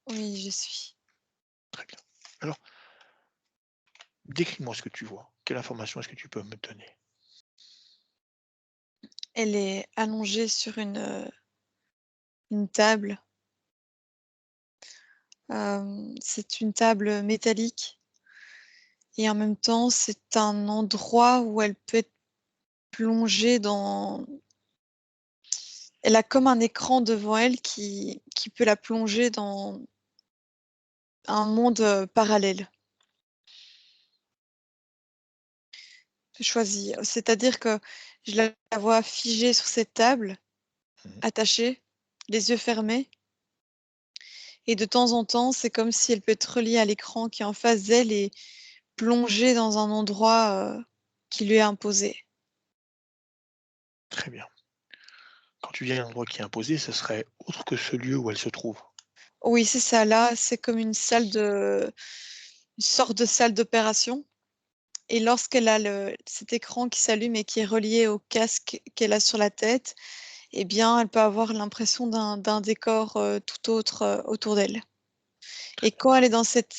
Oui, je suis. Très bien. Alors, décris-moi ce que tu vois. Quelle information est-ce que tu peux me donner? Elle est allongée sur une table. C'est une table métallique et en même temps, c'est un endroit où elle peut être plongée dans elle a comme un écran devant elle qui peut la plonger dans un monde, parallèle. Je choisis, c'est-à-dire que je la vois figée sur cette table, Mmh. attachée, les yeux fermés et de temps en temps, c'est comme si elle peut être reliée à l'écran qui est en face d'elle et plongée dans un endroit, qui lui est imposé. Très bien. Quand tu dis un endroit qui est imposé, ce serait autre que ce lieu où elle se trouve? Oui, c'est ça, là, c'est comme une sorte de salle d'opération et lorsqu'elle a cet écran qui s'allume et qui est relié au casque qu'elle a sur la tête, eh bien, elle peut avoir l'impression d'un décor, tout autre, autour d'elle. Très Et bien. quand elle est dans cette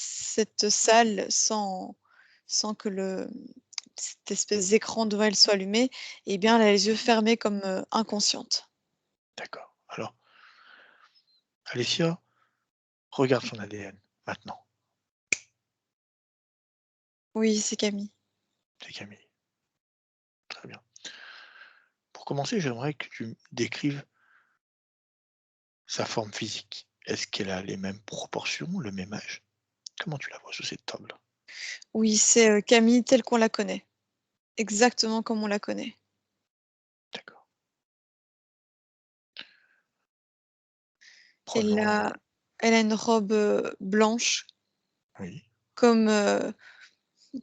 salle sans que cette espèce d'écran devant elle soit allumé, eh bien, elle a les yeux fermés comme, inconsciente. D'accord. Alors, Alessia, regarde son ADN maintenant. Oui, c'est Camille. C'est Camille. Très bien. Pour commencer, j'aimerais que tu me décrives sa forme physique. Est-ce qu'elle a les mêmes proportions, le même âge? Comment tu la vois sur cette table? Oui, c'est, Camille telle qu'on la connaît, exactement comme on la connaît. D'accord. Elle Prenons a elle a une robe, blanche oui, comme,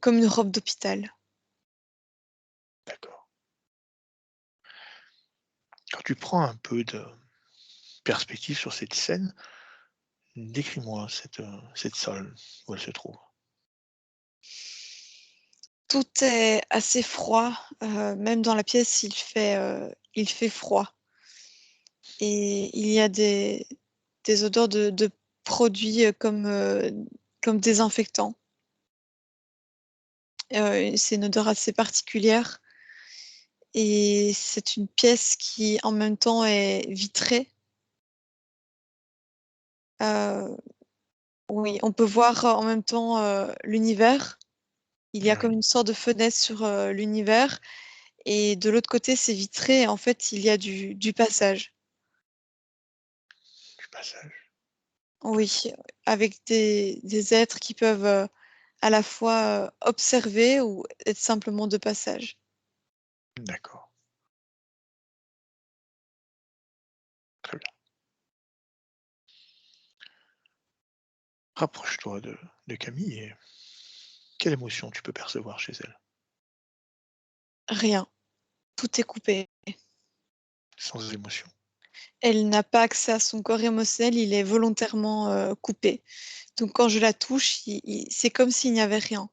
comme une robe d'hôpital. d'accord. Quand tu prends un peu de perspective sur cette scène, décris-moi cette salle où elle se trouve. Tout est assez froid, même dans la pièce, il fait froid et il y a des odeurs de produits, comme désinfectants. C'est une odeur assez particulière et c'est une pièce qui, en même temps, est vitrée. Heu, oui, on peut voir, en même temps, l'univers. Il y a comme Oui, une sorte de fenêtre sur, l'univers et de l'autre côté, c'est vitré et en fait, il y a du passage. du passage. Très bien. Oui, avec des êtres qui peuvent, à la fois, observer ou être simplement de passage. D'accord, très bien. Rapproche-toi de Camille et quelle émotion tu peux percevoir chez elle? Rien, tout est coupé. Sans émotion. Elle n'a pas accès à son corps émotionnel, il est volontairement, coupé. Donc quand je la touche, il c'est comme s'il n'y avait rien.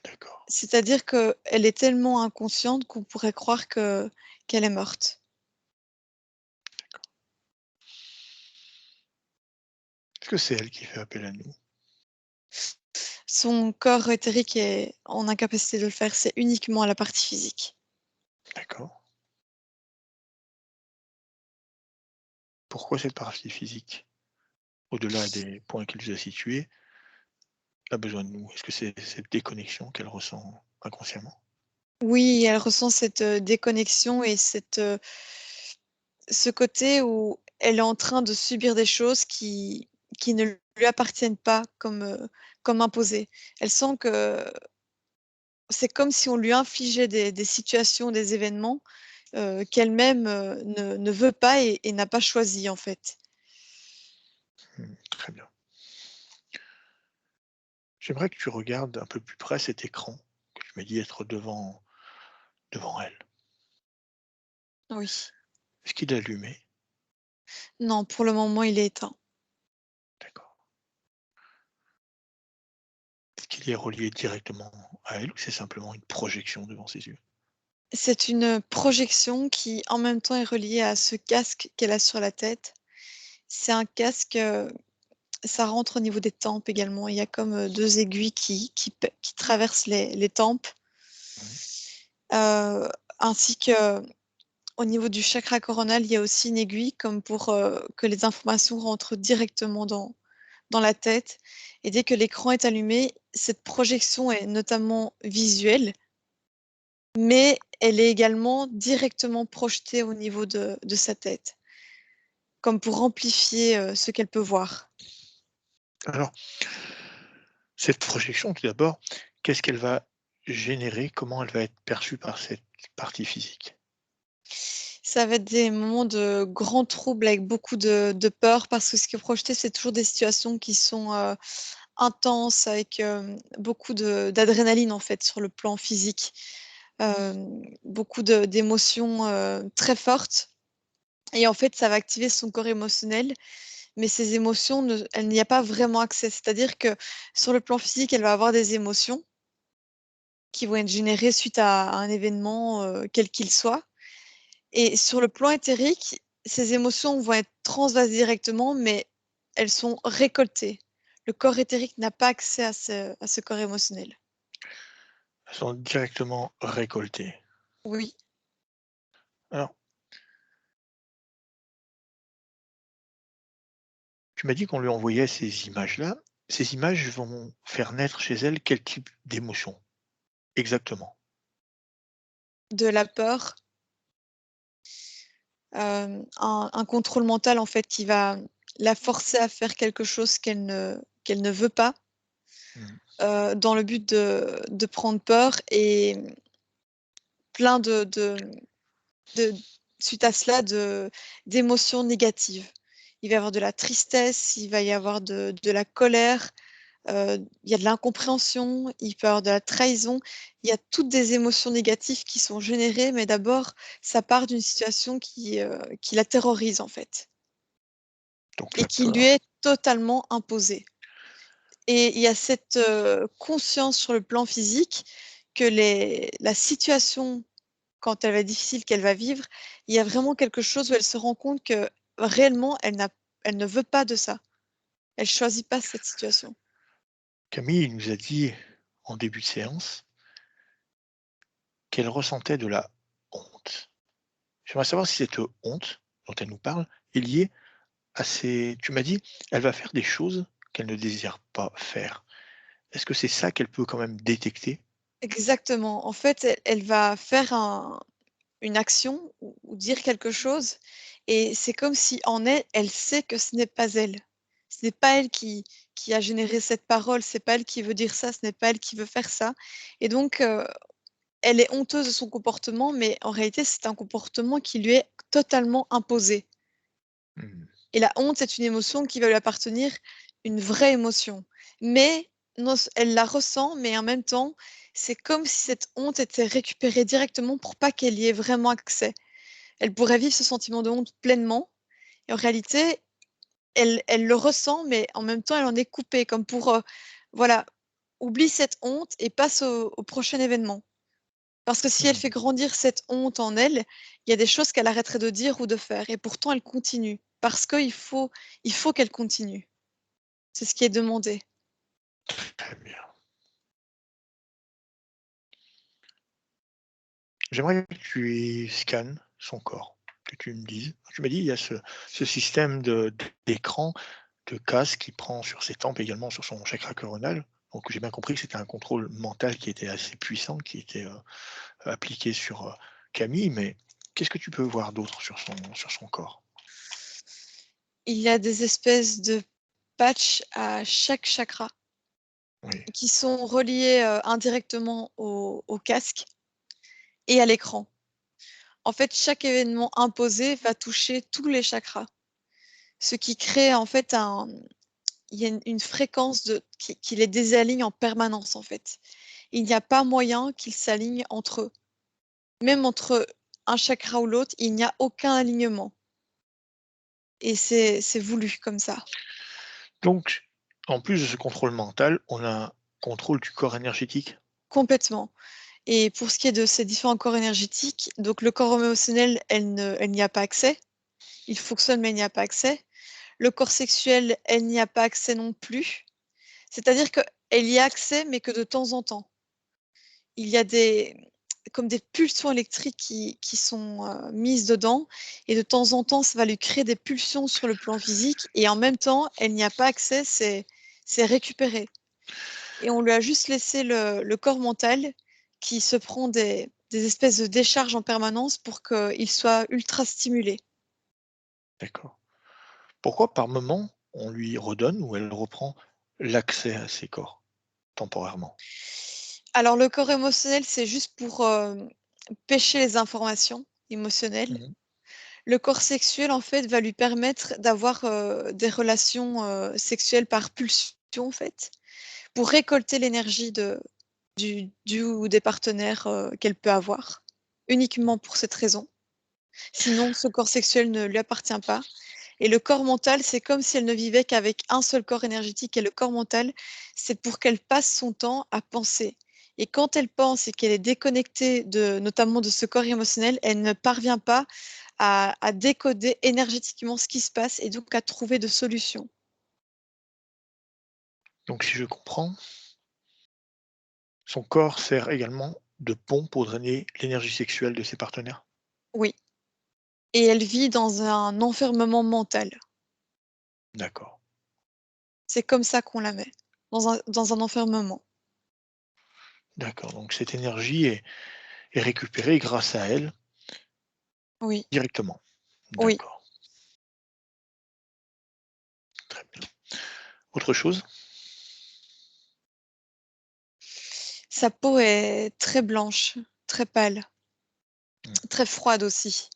D'accord, C'est-à-dire qu'elle est tellement inconsciente qu'on pourrait croire qu'elle est morte. d'accord. Est-ce que c'est elle qui fait appel à nous? Son corps éthérique est en incapacité de le faire, c'est uniquement la partie physique. D'accord. pourquoi cette partie physique, au-delà des points qu'elle nous a situés, a besoin de nous? Est-ce que c'est cette déconnexion qu'elle ressent inconsciemment? Oui, elle ressent cette, déconnexion et ce côté où elle est en train de subir des choses qui ne lui appartiennent pas comme imposées. Elle sent que c'est comme si on lui infligeait des situations, des événements, qu'elle-même, ne veut pas et n'a pas choisi, en fait. Très bien. J'aimerais que tu regardes un peu plus près cet écran que tu m'as dit être devant elle. Oui. Est-ce qu'il est allumé? Non, pour le moment, il est éteint. D'accord. Est-ce qu'il est relié directement à elle ou c'est simplement une projection devant ses yeux? C'est une projection qui, en même temps, est reliée à ce casque qu'elle a sur la tête. C'est un casque, ça rentre au niveau des tempes également. Il y a comme, 2 aiguilles qui traversent les tempes, Oui. heu, ainsi qu'au niveau du chakra coronal, il y a aussi une aiguille comme pour, que les informations rentrent directement dans la tête et dès que l'écran est allumé, cette projection est notamment visuelle, mais elle est également directement projetée au niveau de sa tête, comme pour amplifier, ce qu'elle peut voir. Alors, cette projection, tout d'abord, qu'est-ce qu'elle va générer? Comment elle va être perçue par cette partie physique? Ça va être des moments de grands troubles avec beaucoup de peur parce que ce qui est projeté, c'est toujours des situations qui sont, intenses avec, beaucoup d'adrénaline, en fait, sur le plan physique. Beaucoup d'émotions, très fortes et en fait, ça va activer son corps émotionnel, mais ces émotions elle n'y a pas vraiment accès. C'est-à-dire que sur le plan physique, elle va avoir des émotions qui vont être générées suite à un événement, quel qu'il soit et sur le plan éthérique, ces émotions vont être transvases directement, mais elles sont récoltées. Le corps éthérique n'a pas accès à ce corps émotionnel. Elles sont directement récoltées. Oui, Alors, tu m'as dit qu'on lui envoyait ces images-là. Ces images vont faire naître chez elle quel type d'émotion? Exactement. de la peur, un contrôle mental, en fait, qui va la forcer à faire quelque chose qu'elle ne veut pas, Mmh. dans le but de prendre peur et plein de suite à cela, d'émotions négatives. Il va y avoir de la tristesse, il va y avoir de la colère, il y a de l'incompréhension, il peut y avoir de la trahison. Il y a toutes des émotions négatives qui sont générées, mais d'abord, ça part d'une situation qui la terrorise, en fait Donc et la qui lui peur. est totalement imposée et il y a cette, conscience sur le plan physique que la situation quand elle va être difficile, qu'elle va vivre, il y a vraiment quelque chose où elle se rend compte que réellement elle ne veut pas de ça. Elle choisit pas cette situation. Camille nous a dit en début de séance qu'elle ressentait de la honte. J'aimerais savoir si cette honte dont elle nous parle est liée à ces tu m'as dit, elle va faire des choses qu'elle ne désire pas faire. Est-ce que c'est ça qu'elle peut quand même détecter? Exactement. En fait, elle va faire une action ou dire quelque chose et c'est comme si en elle, elle sait que ce n'est pas elle. Ce n'est pas elle qui a généré cette parole, c'est pas elle qui veut dire ça, ce n'est pas elle qui veut faire ça et donc elle est honteuse de son comportement, mais en réalité, c'est un comportement qui lui est totalement imposé. Mmh. Et la honte, c'est une émotion qui va lui appartenir, une vraie émotion. Mais non, elle la ressent, mais en même temps, c'est comme si cette honte était récupérée directement pour pas qu'elle y ait vraiment accès. Elle pourrait vivre ce sentiment de honte pleinement et en réalité, elle le ressent, mais en même temps, elle en est coupée comme pour, voilà, oublie cette honte et passe au prochain événement. Parce que si elle Mmh. fait grandir cette honte en elle, il y a des choses qu'elle arrêterait de dire ou de faire et pourtant elle continue. Parce qu'il faut qu'elle continue. C'est ce qui est demandé. Très bien. J'aimerais que tu scannes son corps. que tu me dises. Tu m'as dit, il y a ce système d'écran, de casque qui prend sur ses tempes, également sur son chakra coronal. Donc j'ai bien compris que c'était un contrôle mental qui était assez puissant, qui était, appliqué sur, Camille, mais qu'est-ce que tu peux voir d'autre sur son corps? Il y a des espèces de patchs à chaque chakra Oui, qui sont reliés, indirectement au casque et à l'écran. En fait, chaque événement imposé va toucher tous les chakras, ce qui crée en fait il y a une fréquence qui les désaligne en permanence, en fait. Il n'y a pas moyen qu'ils s'alignent entre eux. Même entre un chakra ou l'autre, il n'y a aucun alignement et c'est voulu comme ça. donc en plus de ce contrôle mental, on a un contrôle du corps énergétique? Complètement. Et pour ce qui est de ces différents corps énergétiques, donc le corps émotionnel, elle n'y a pas accès. Il fonctionne, mais il n'y a pas accès. Le corps sexuel, elle n'y a pas accès non plus. C'est-à-dire qu'elle y a accès, mais que de temps en temps. Il y a comme des pulsions électriques qui sont, mises dedans et de temps en temps, ça va lui créer des pulsions sur le plan physique et en même temps, elle n'y a pas accès, c'est récupéré et on lui a juste laissé le corps mental qui se prend des espèces de décharges en permanence pour qu'il soit ultra stimulé. D'accord. Pourquoi par moment, on lui redonne ou elle reprend l'accès à ses corps, temporairement? Alors le corps émotionnel, c'est juste pour, pêcher les informations émotionnelles. Mmh. Le corps sexuel, en fait, va lui permettre d'avoir, des relations, sexuelles par pulsion, en fait, pour récolter l'énergie du ou des partenaires, qu'elle peut avoir, uniquement pour cette raison. Sinon, ce corps sexuel ne lui appartient pas et le corps mental, c'est comme si elle ne vivait qu'avec un seul corps énergétique et le corps mental, c'est pour qu'elle passe son temps à penser et quand elle pense et qu'elle est déconnectée notamment de ce corps émotionnel, elle ne parvient pas à décoder énergétiquement ce qui se passe et donc à trouver de solutions. Donc si je comprends, son corps sert également de pont pour drainer l'énergie sexuelle de ses partenaires? Oui et elle vit dans un enfermement mental. D'accord, C'est comme ça qu'on la met, dans un enfermement. d'accord, donc cette énergie est récupérée grâce à elle Oui, directement? oui. D'accord, très bien. Autre chose? Sa peau est très blanche, très pâle, Mmh, très froide aussi.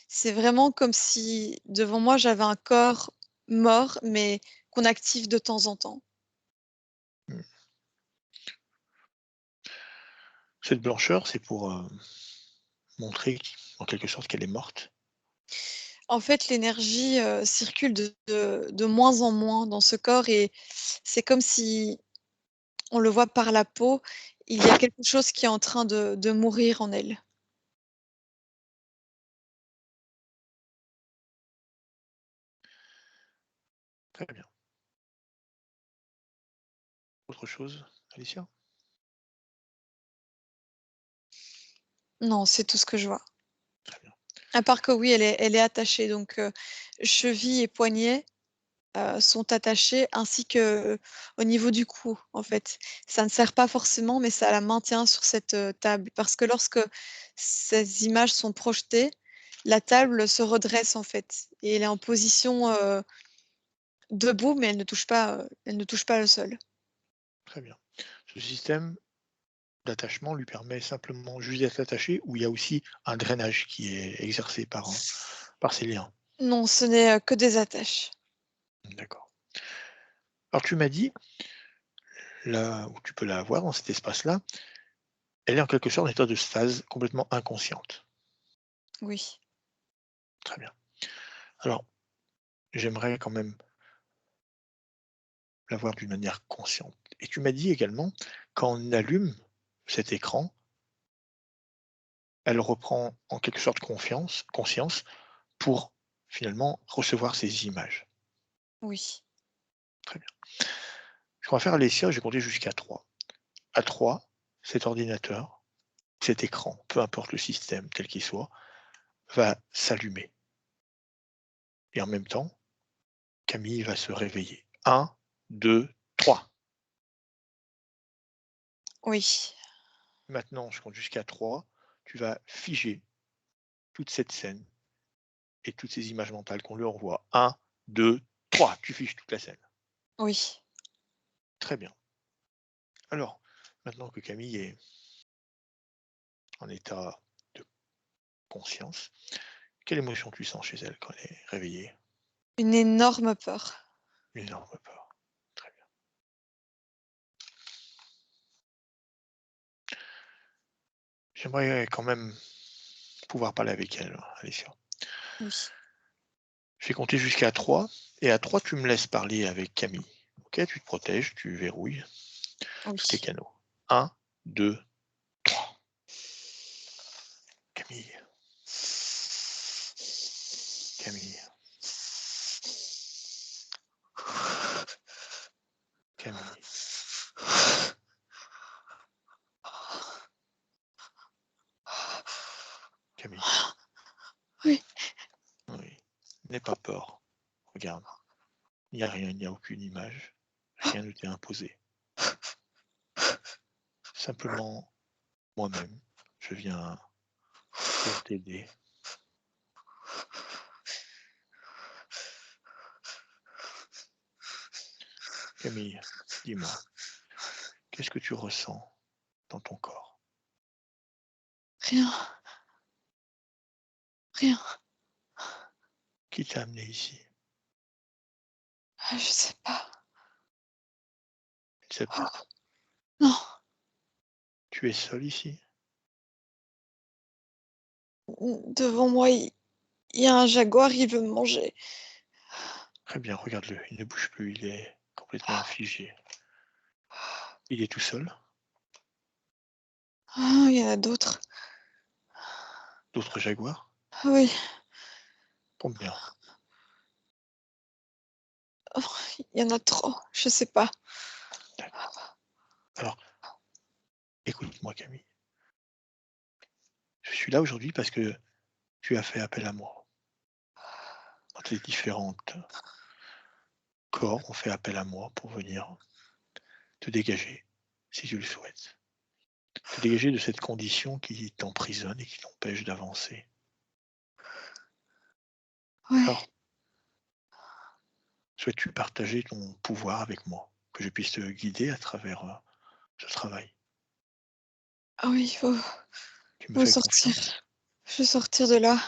C'est vraiment comme si devant moi j'avais un corps mort, mais qu'on active de temps en temps. mmh. Cette blancheur, c'est pour, montrer en quelque sorte qu'elle est morte? En fait, l'énergie, circule de moins en moins dans ce corps et c'est comme si on le voit par la peau, il y a quelque chose qui est en train de mourir en elle. Très bien. Autre chose, Alicia? Non, c'est tout ce que je vois. Très bien. À part que oui, elle est attachée donc cheville et poignet, sont attachés ainsi qu'au niveau du cou, en fait. Ça ne sert pas forcément, mais ça la maintient sur cette, table parce que lorsque ces images sont projetées, la table se redresse, en fait et elle est en position, debout, mais elle ne touche pas le sol. Très bien. Ce système d'attachement lui permet simplement juste d'être attaché ou il y a aussi un drainage qui est exercé par ces liens? Non, ce n'est, que des attaches. D'accord. Alors tu m'as dit, là où tu peux la voir dans cet espace-là, elle est en quelque sorte en état de stase complètement inconsciente. Oui. Très bien. Alors, j'aimerais quand même la voir d'une manière consciente. Et tu m'as dit également, quand on allume cet écran, elle reprend en quelque sorte conscience pour finalement recevoir ces images. Oui. Très bien. Ce qu'on va faire, Alessia, je vais compter jusqu'à 3. À 3, cet ordinateur, cet écran, peu importe le système tel qu'il soit, va s'allumer. Et en même temps, Camille va se réveiller. 1, 2, 3. Oui. Maintenant, je compte jusqu'à 3. Tu vas figer toute cette scène et toutes ces images mentales qu'on lui envoie. 1, 2, 3. Tu figes toute la scène. Oui. Très bien. Alors, maintenant que Camille est en état de conscience, quelle émotion tu sens chez elle quand elle est réveillée? Une énorme peur. Une énorme peur. Très bien. J'aimerais quand même pouvoir parler avec elle, Alicia. Oui. Je vais compter jusqu'à 3 et à 3, tu me laisses parler avec Camille. OK? Tu te protèges, tu verrouilles tous tes Oui. canaux. 1, 2, 3. Camille. Camille. Camille. Camille. Oui. Oui. N'aie pas peur. Regarde. Il n'y a rien, il n'y a aucune image. Rien ne t'est imposé. Simplement, moi-même, je viens pour t'aider. Camille, dis-moi, qu'est-ce que tu ressens dans ton corps? Rien. Rien. Qui t'a amené ici? Je sais pas. Tu ne sais pas. Non. Tu es seul ici? Devant moi, il y a un jaguar, il veut me manger. Très bien, regarde-le. Il ne bouge plus, il est complètement figé. Il est tout seul? Ah, il y en a d'autres. D'autres jaguars? Oui. Combien? Oh, il y en a trop. Je sais pas. D'accord. Alors, écoute-moi, Camille. Je suis là aujourd'hui parce que tu as fait appel à moi. Dans tes différentes corps ont fait appel à moi pour venir te dégager, si tu le souhaites. Te dégager de cette condition qui t'emprisonne et qui t'empêche d'avancer. Ouais. Alors, souhaites-tu partager ton pouvoir avec moi, que je puisse te guider à travers ce travail? Ah oui, Tu me faut fais sortir. confiance? Je veux sortir de là.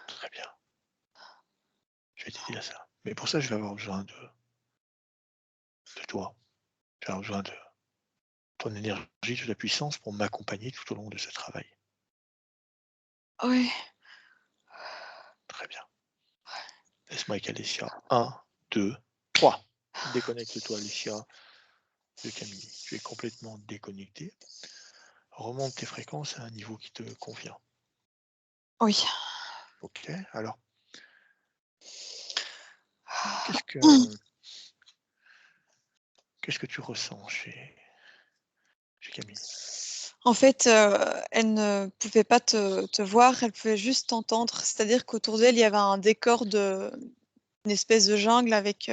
Très bien, je vais t'aider à ça. Mais pour ça, je vais avoir besoin de toi. Je vais avoir besoin de ton énergie, de ta puissance pour m'accompagner tout au long de ce travail. Ouais. Très bien. Laisse-moi avec Alicia. 1, 2, 3. Déconnecte-toi, Alicia, de Camille. Tu es complètement déconnecté. Remonte tes fréquences à un niveau qui te convient. Oui. Ok, alors, qu'est-ce que, qu'est-ce que tu ressens chez Camille? En fait, elle ne pouvait pas te voir, elle pouvait juste t'entendre. C'est-à-dire qu'autour d'elle, il y avait un décor une espèce de jungle avec,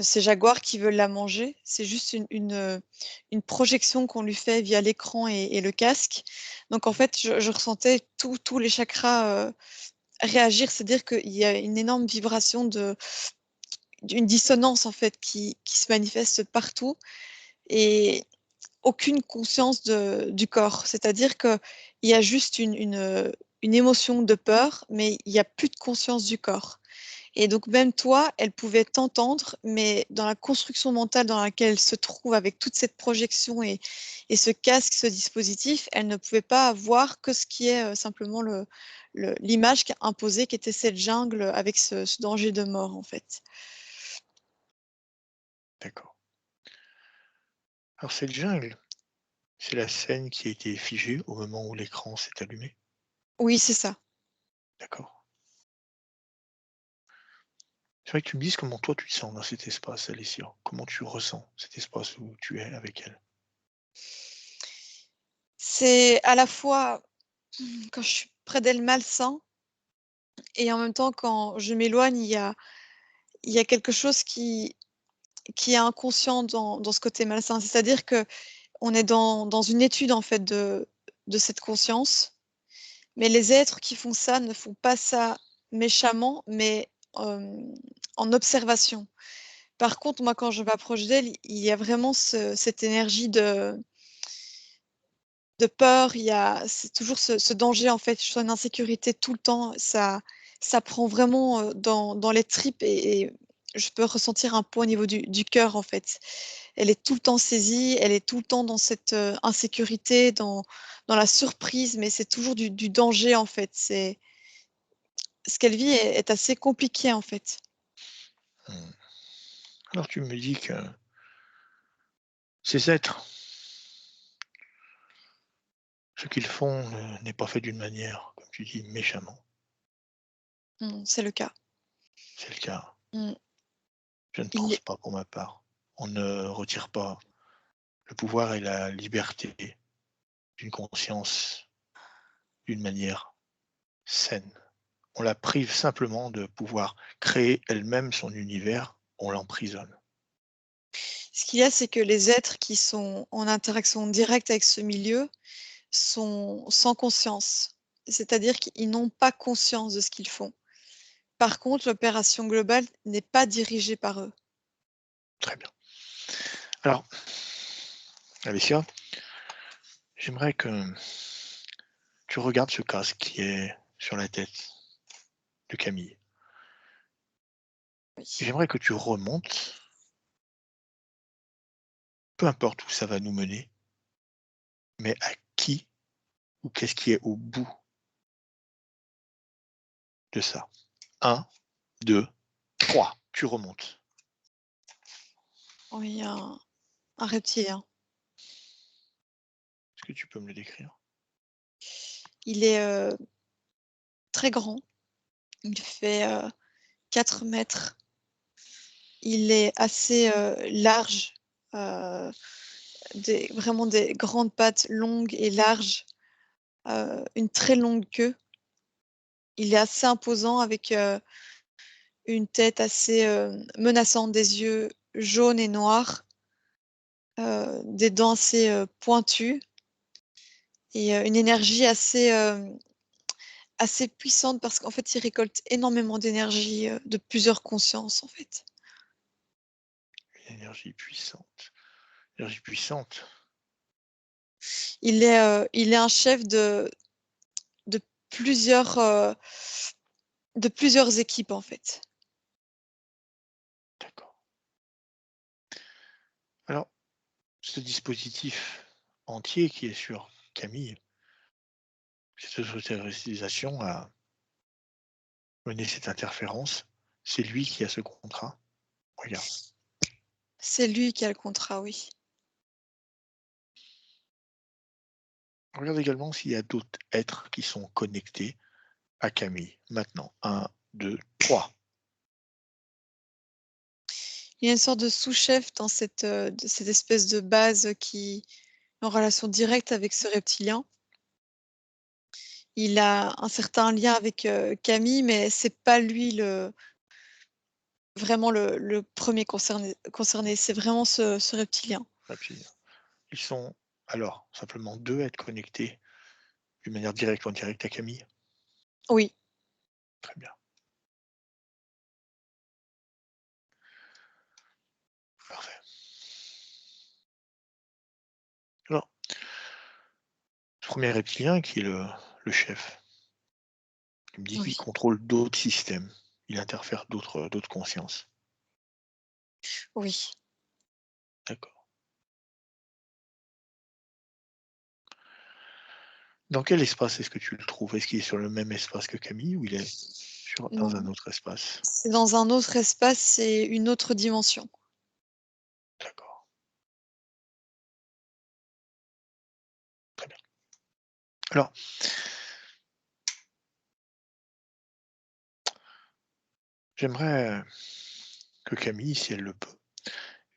ces jaguars qui veulent la manger. C'est juste une projection qu'on lui fait via l'écran et le casque. Donc en fait, je ressentais tous les chakras, réagir. C'est-à-dire qu'il y a une énorme vibration d'une dissonance en fait qui se manifeste partout et aucune conscience du corps. C'est-à-dire qu'il y a juste une émotion de peur, mais il y a plus de conscience du corps. Et donc même toi, elle pouvait t'entendre, mais dans la construction mentale dans laquelle elle se trouve avec toute cette projection et ce casque, ce dispositif, elle ne pouvait pas voir que ce qui est, simplement l'image qui est imposée, qui était cette jungle avec ce danger de mort, en fait. D'accord. Alors, cette jungle, c'est la scène qui a été figée au moment où l'écran s'est allumé. Oui, c'est ça. D'accord. C'est vrai que tu me dises comment toi tu te sens dans cet espace, Alicia. Comment tu ressens cet espace où tu es avec elle. C'est à la fois, quand je suis près d'elle malsain et en même temps, quand je m'éloigne, il y a quelque chose qui est inconscient dans ce côté malsain. C'est-à-dire qu'on est dans une étude, en fait, de cette conscience, mais les êtres qui font ça ne font pas ça méchamment, mais en observation. Par contre, moi, quand je m'approche d'elle, il y a vraiment cette énergie de peur, c'est toujours ce danger, en fait. Je sens une insécurité tout le temps. Ça prend vraiment, dans les tripes et je peux ressentir un poids au niveau du cœur, en fait. Elle est tout le temps saisie, elle est tout le temps dans cette, insécurité, dans la surprise, mais c'est toujours du danger, en fait. Ce qu'elle vit est assez compliqué, en fait. Mmh. Alors tu me dis que ces êtres, ce qu'ils font, n'est pas fait d'une manière, comme tu dis, méchamment. C'est le cas. C'est le cas. Mmh. Je ne Il pense est pas pour ma part. On ne retire pas le pouvoir et la liberté d'une conscience d'une manière saine. On la prive simplement de pouvoir créer elle-même son univers, on l'emprisonne. Ce qu'il y a, c'est que les êtres qui sont en interaction directe avec ce milieu sont sans conscience. C'est-à-dire qu'ils n'ont pas conscience de ce qu'ils font. Par contre, l'opération globale n'est pas dirigée par eux. Très bien. Alors, Alicia, j'aimerais que tu regardes ce casque qui est sur la tête de Camille. Oui. J'aimerais que tu remontes, peu importe où ça va nous mener, mais à qui ou qu'est-ce qui est au bout de ça. 1, 2, 3. Tu remontes. Oui, un reptilien. Est-ce que tu peux me le décrire? Il est, très grand. Il fait, 4 mètres. Il est assez, large, heu, vraiment des grandes pattes longues et larges, une très longue queue. Il est assez imposant avec, une tête assez, menaçante, des yeux jaunes et noirs, des dents assez, pointues et une énergie assez puissante parce qu'en fait, il récolte énormément d'énergie, de plusieurs consciences, en fait. Une énergie puissante. Énergie puissante. Il est un chef de plusieurs, de plusieurs équipes, en fait. D'accord. Alors, ce dispositif entier qui est sur Camille, cette autorisation à mener cette interférence, c'est lui qui a ce contrat. Regarde. C'est lui qui a le contrat, oui. Regarde également s'il y a d'autres êtres qui sont connectés à Camille. Maintenant, 1, 2, 3. Il y a une sorte de sous-chef dans cette espèce de base qui est en relation directe avec ce reptilien. Il a un certain lien avec, Camille, mais c'est pas lui vraiment le 1er concerné, c'est vraiment ce reptilien. Ils sont alors simplement 2 à être connectés d'une manière directe ou indirecte à Camille? Oui, Très bien, parfait. Alors, ce 1er reptilien qui est le chef, il me dit qu'il oui, contrôle d'autres systèmes. Il interfère d'autres consciences. oui. D'accord. Dans quel espace est-ce que tu le trouves? Est-ce qu'il est sur le même espace que Camille ou il est dans un Non, autre espace? c'est dans un autre espace, c'est une autre dimension. D'accord, très bien. Alors, j'aimerais que Camille, si elle le peut,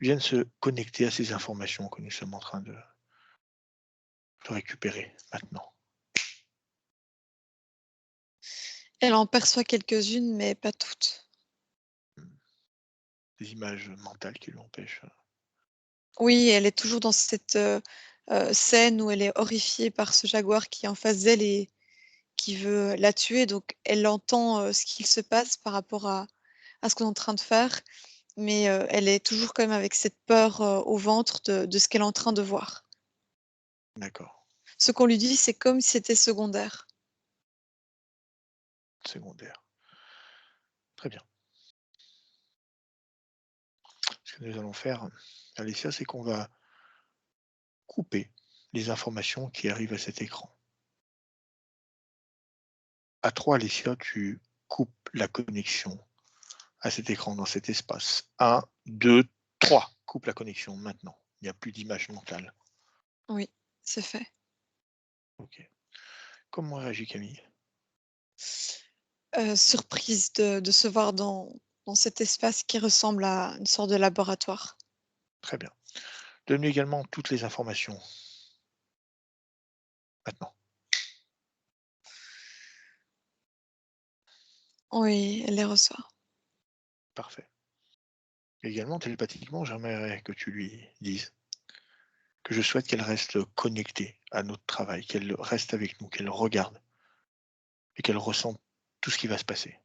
vienne se connecter à ces informations que nous sommes en train de récupérer maintenant. Elle en perçoit quelques-unes, mais pas toutes. Des images mentales qui l'empêchent. Oui, elle est toujours dans cette, scène où elle est horrifiée par ce jaguar qui est en face d'elle et qui veut la tuer, donc elle entend, ce qu'il se passe par rapport à ce qu'on est en train de faire, mais elle est toujours quand même avec cette peur, au ventre de ce qu'elle est en train de voir. D'accord, Ce qu'on lui dit, c'est comme si c'était secondaire. secondaire. Très bien. Ce que nous allons faire, Alicia, c'est qu'on va couper les informations qui arrivent à cet écran. À 3, Alicia, tu coupes la connexion à cet écran dans cet espace. 1, 2, 3. Coupe la connexion maintenant. Il n'y a plus d'image mentale. Oui, c'est fait. Ok. Comment réagit Camille? Surprise de se voir dans cet espace qui ressemble à une sorte de laboratoire. Très bien. Donne-lui également toutes les informations. Maintenant. Oui, elle les reçoit. Parfait. Également, télépathiquement, j'aimerais que tu lui dises que je souhaite qu'elle reste connectée à notre travail, qu'elle reste avec nous, qu'elle regarde et qu'elle ressente tout ce qui va se passer,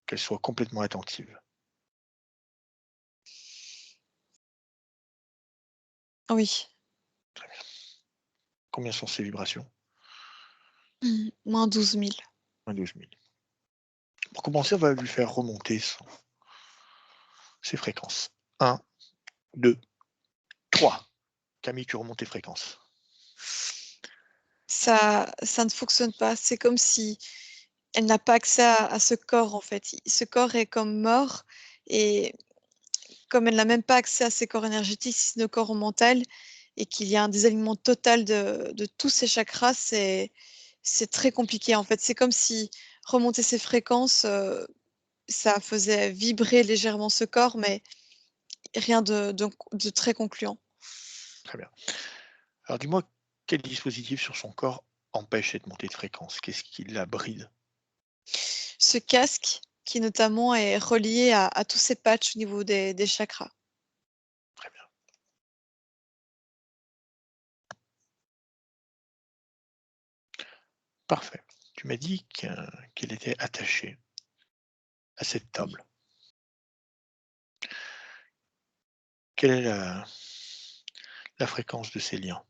qu'elle soit complètement attentive. Oui. Très bien. Combien sont ces vibrations? Moins 12 000. Moins 12 000. Pour commencer, on va lui faire remonter ses fréquences. 1, 2, 3. Camille, tu remontes tes fréquences. Ça ne fonctionne pas. C'est comme si elle n'a pas accès à ce corps, en fait. Ce corps est comme mort et comme elle n'a même pas accès à ses corps énergétiques, si ce n'est au corps mental et qu'il y a un désalignement total de tous ses chakras, c'est très compliqué, en fait. C'est comme si remonter ses fréquences, ça faisait vibrer légèrement ce corps, mais rien de très concluant. Très bien. Alors dis-moi, quel dispositif sur son corps empêche cette montée de fréquence? Qu'est-ce qui la bride? Ce casque qui notamment est relié à tous ces patchs au niveau des chakras. Très bien. Parfait. Tu m'as dit qu'elle était attachée à cette table. Quelle est la fréquence de ces liens?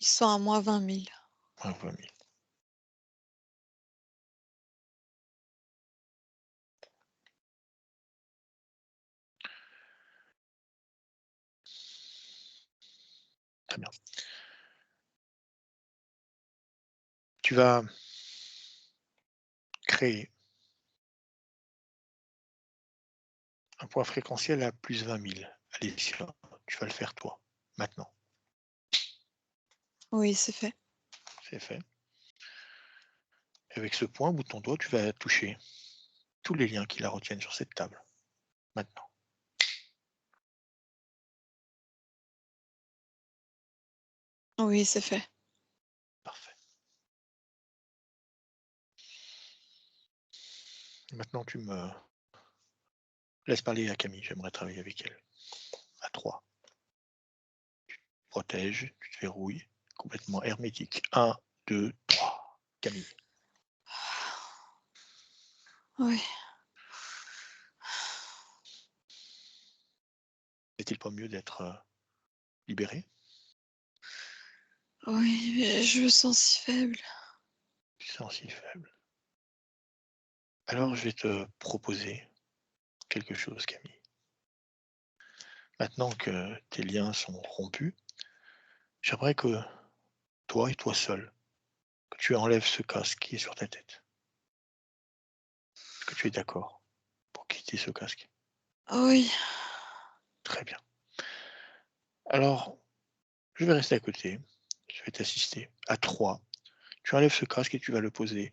Ils sont à moins 20 000. Moins 20 000. Très bien. Tu vas créer un point fréquentiel à plus 20 000. Allez, tu vas le faire toi, maintenant. Oui, c'est fait. C'est fait. Et avec ce point, au bout de ton doigt, tu vas toucher tous les liens qui la retiennent sur cette table. Maintenant. Oui, c'est fait. Parfait. Et maintenant, tu me laisses parler à Camille. J'aimerais travailler avec elle. À 3. Tu te protèges, tu te verrouilles. Complètement hermétique. 1, 2, 3. Camille. Oui. N'est-il pas mieux d'être libéré? Oui, mais je me sens si faible. Tu te sens si faible. Alors, je vais te proposer quelque chose, Camille. Maintenant que tes liens sont rompus, j'aimerais que toi et toi seul, que tu enlèves ce casque qui est sur ta tête. Est-ce que tu es d'accord pour quitter ce casque? Oui. Très bien. Alors, je vais rester à côté. Je vais t'assister. À 3. Tu enlèves ce casque et tu vas le poser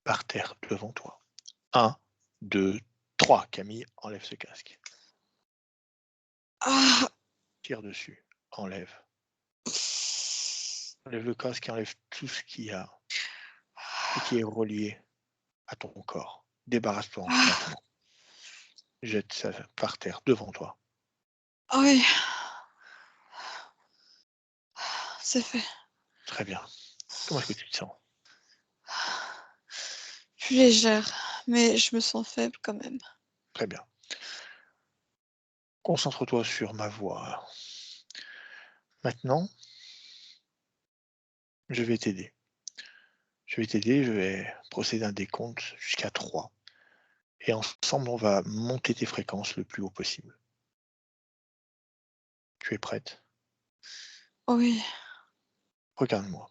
par terre devant toi. 1, 2, 3. Camille, enlève ce casque. Ah! Tire dessus. Enlève. Enlève le casque et enlève tout ce qu'il y a et qui est relié à ton corps. Débarrasse-toi Ah, maintenant. Jette ça par terre devant toi. oui, c'est fait. Très bien. Comment est-ce que tu te sens? Plus légère, mais je me sens faible quand même. Très bien. Concentre-toi sur ma voix. Maintenant, je vais t'aider. Je vais procéder à un décompte jusqu'à 3. Et ensemble, on va monter tes fréquences le plus haut possible. Tu es prête? Oui, Regarde-moi.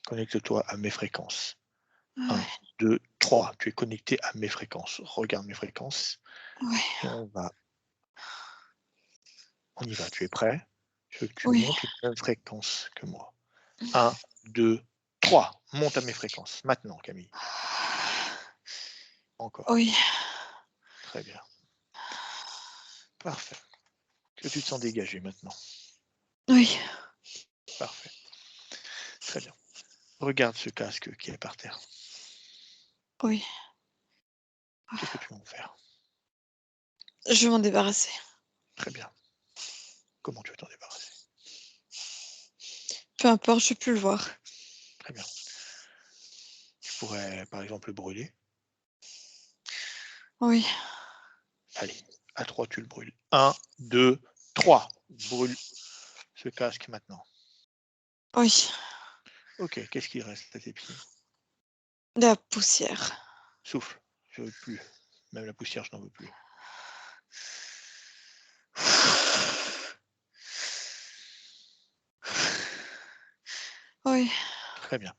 Connecte-toi à mes fréquences. ouais, 1, 2, 3. Tu es connecté à mes fréquences. Regarde mes fréquences ouais, et on y va. Tu es prêt? Je veux que tu oui, montes une même fréquence que moi. 1, 2, 3. Monte à mes fréquences. Maintenant, Camille. Encore. oui, Très bien. Parfait. Est-ce que tu te sens dégagé maintenant? oui, Parfait. Très bien. Regarde ce casque qui est par terre. oui. Qu'est-ce que tu vas en faire? Je vais m'en débarrasser. Très bien. Comment tu veux t'en débarrasser? Peu importe, je ne veux plus le voir. Très bien. Tu pourrais, par exemple, le brûler. Oui, Allez, à 3, tu le brûles. 1, 2, 3. Brûle ce casque maintenant. oui. Ok, qu'est-ce qui reste à tes pieds? De la poussière. Souffle. Je veux plus. Même la poussière, je n'en veux plus. Oui, Très bien.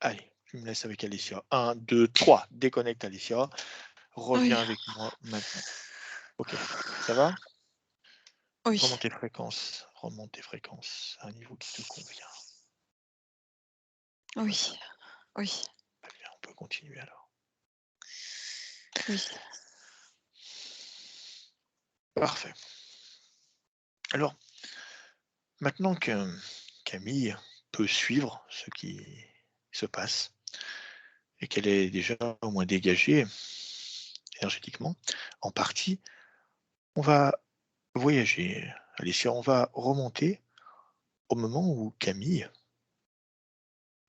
Allez, tu me laisses avec Alicia. 1, 2, 3. Déconnecte Alicia. oui, Reviens avec moi maintenant. Ok. Ça va? oui, Remonte tes fréquences à un niveau qui te convient. oui, oui, Très bien, on peut continuer alors. oui. Parfait. Alors, maintenant que Camille peut suivre ce qui se passe et qu'elle est déjà au moins dégagée énergétiquement, en partie, on va voyager. Alicia, on va remonter au moment où Camille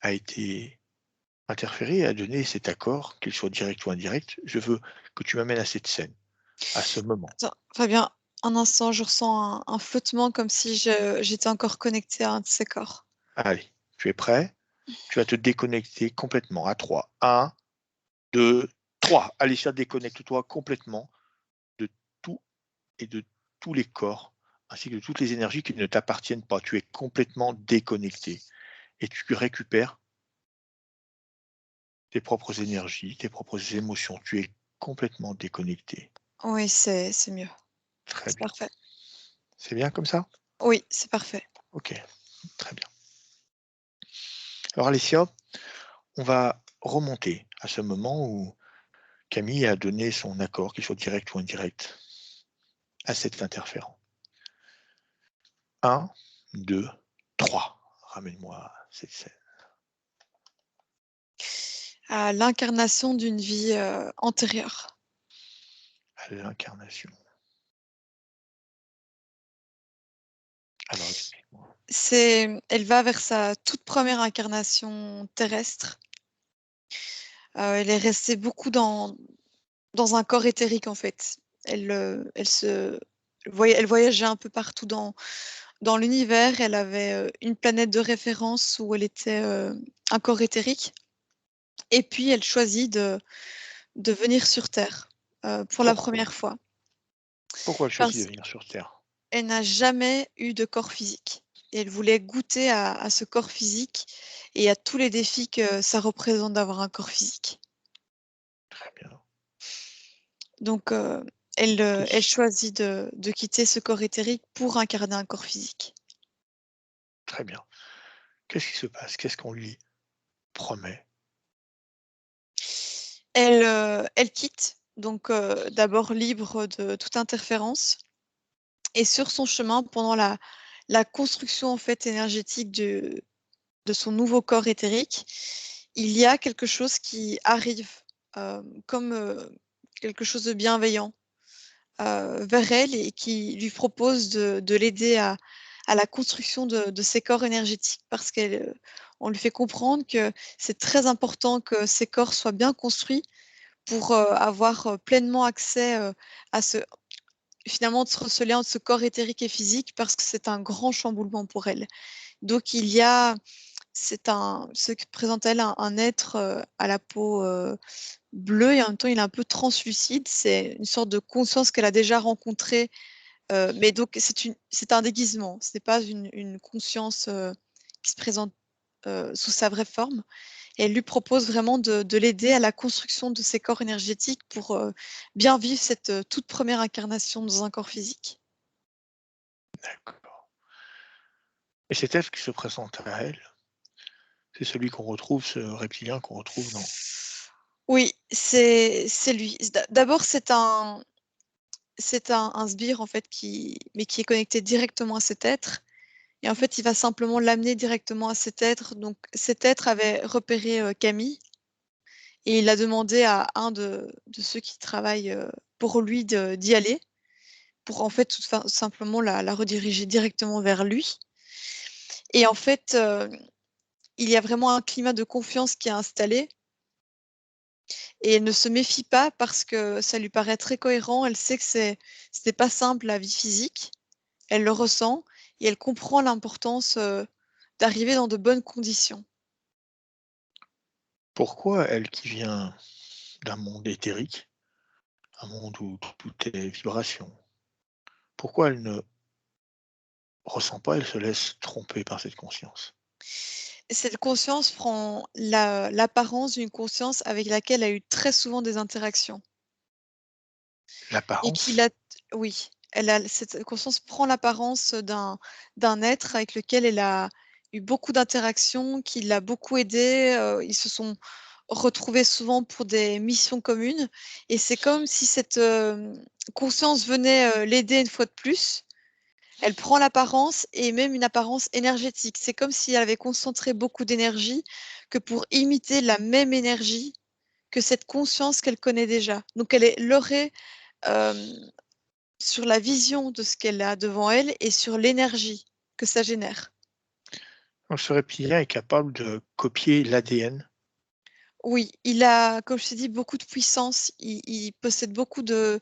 a été interférée et a donné cet accord, qu'il soit direct ou indirect. Je veux que tu m'amènes à cette scène, à ce moment. Attends, Fabien, un instant, je ressens un flottement comme si j'étais encore connectée à un de ces corps. Allez, tu es prêt? Tu vas te déconnecter complètement à 3. 1, 2, 3. Alicia, déconnecte-toi complètement de tout et de tous les corps, ainsi que de toutes les énergies qui ne t'appartiennent pas. Tu es complètement déconnecté et tu récupères tes propres énergies, tes propres émotions. Tu es complètement déconnecté. Oui, c'est mieux. Très C'est bien. parfait. C'est bien comme ça? Oui, c'est parfait. Ok, très bien. Alors Alicia, on va remonter à ce moment où Camille a donné son accord, qu'il soit direct ou indirect, à cet interférent. 1, 2, 3. Ramène-moi cette scène. À l'incarnation d'une vie antérieure. À l'incarnation. Alors explique-moi. Elle va vers sa toute première incarnation terrestre. Elle est restée beaucoup dans un corps éthérique en fait. Elle voyageait un peu partout dans l'univers. Elle avait une planète de référence où elle était un corps éthérique. Et puis elle choisit de venir sur Terre pour la Pourquoi? première fois. Pourquoi elle choisit de Parce venir sur Terre? qu'elle n'a jamais eu de corps physique. Et elle voulait goûter à ce corps physique et à tous les défis que ça représente d'avoir un corps physique. Très bien. Donc, elle Qu'est-ce- choisit de quitter ce corps éthérique pour incarner un corps physique. Très bien. Qu'est-ce qui se passe? Qu'est-ce qu'on lui promet? Elle quitte, donc d'abord libre de toute interférence et sur son chemin, pendant la construction, en fait, énergétique de son nouveau corps éthérique, il y a quelque chose qui arrive, comme, quelque chose de bienveillant, vers elle et qui lui propose de l'aider à la construction de ses corps énergétiques parce on lui fait comprendre que c'est très important que ces corps soient bien construits pour, avoir, pleinement accès, à finalement, ce lien entre ce corps éthérique et physique parce que c'est un grand chamboulement pour elle. Donc se présente elle un être, à la peau, bleue et en même temps il est un peu translucide. C'est une sorte de conscience qu'elle a déjà rencontrée, mais donc c'est un déguisement. Ce n'est pas une conscience, qui se présente, sous sa vraie forme et elle lui propose vraiment de l'aider à la construction de ses corps énergétiques pour, bien vivre cette, toute première incarnation dans un corps physique. D'accord. Et cet être qui se présente à elle, c'est celui qu'on retrouve, ce reptilien qu'on retrouve dans Oui, c'est lui. D'abord, c'est un sbire en fait qui est connecté directement à cet être et en fait, il va simplement l'amener directement à cet être. Donc cet être avait repéré, Camille et il a demandé à un de ceux qui travaillent, pour lui d'y aller, pour en fait tout simplement la rediriger directement vers lui et en fait, il y a vraiment un climat de confiance qui est installé et elle ne se méfie pas parce que ça lui paraît très cohérent. Elle sait que ce n'est pas simple la vie physique. Elle le ressent et elle comprend l'importance, d'arriver dans de bonnes conditions. pourquoi elle qui vient d'un monde éthérique, un monde où tout est vibration, pourquoi elle ne ressent pas, elle se laisse tromper par cette conscience? Cette conscience prend l'apparence d'une conscience avec laquelle elle a eu très souvent des interactions et qui L'apparence? l'a oui, cette conscience prend l'apparence d'un être avec lequel elle a eu beaucoup d'interactions, qui l'a beaucoup aidé, ils se sont retrouvés souvent pour des missions communes et c'est comme si cette, conscience venait, l'aider une fois de plus. Elle prend l'apparence et même une apparence énergétique. C'est comme si elle avait concentré beaucoup d'énergie que pour imiter la même énergie que cette conscience qu'elle connaît déjà. Donc elle aurait, hem, sur la vision de ce qu'elle a devant elle et sur l'énergie que ça génère. Donc ce reptilien est capable de copier l'ADN. Oui, il a, comme je t'ai dit, beaucoup de puissance. Il possède beaucoup de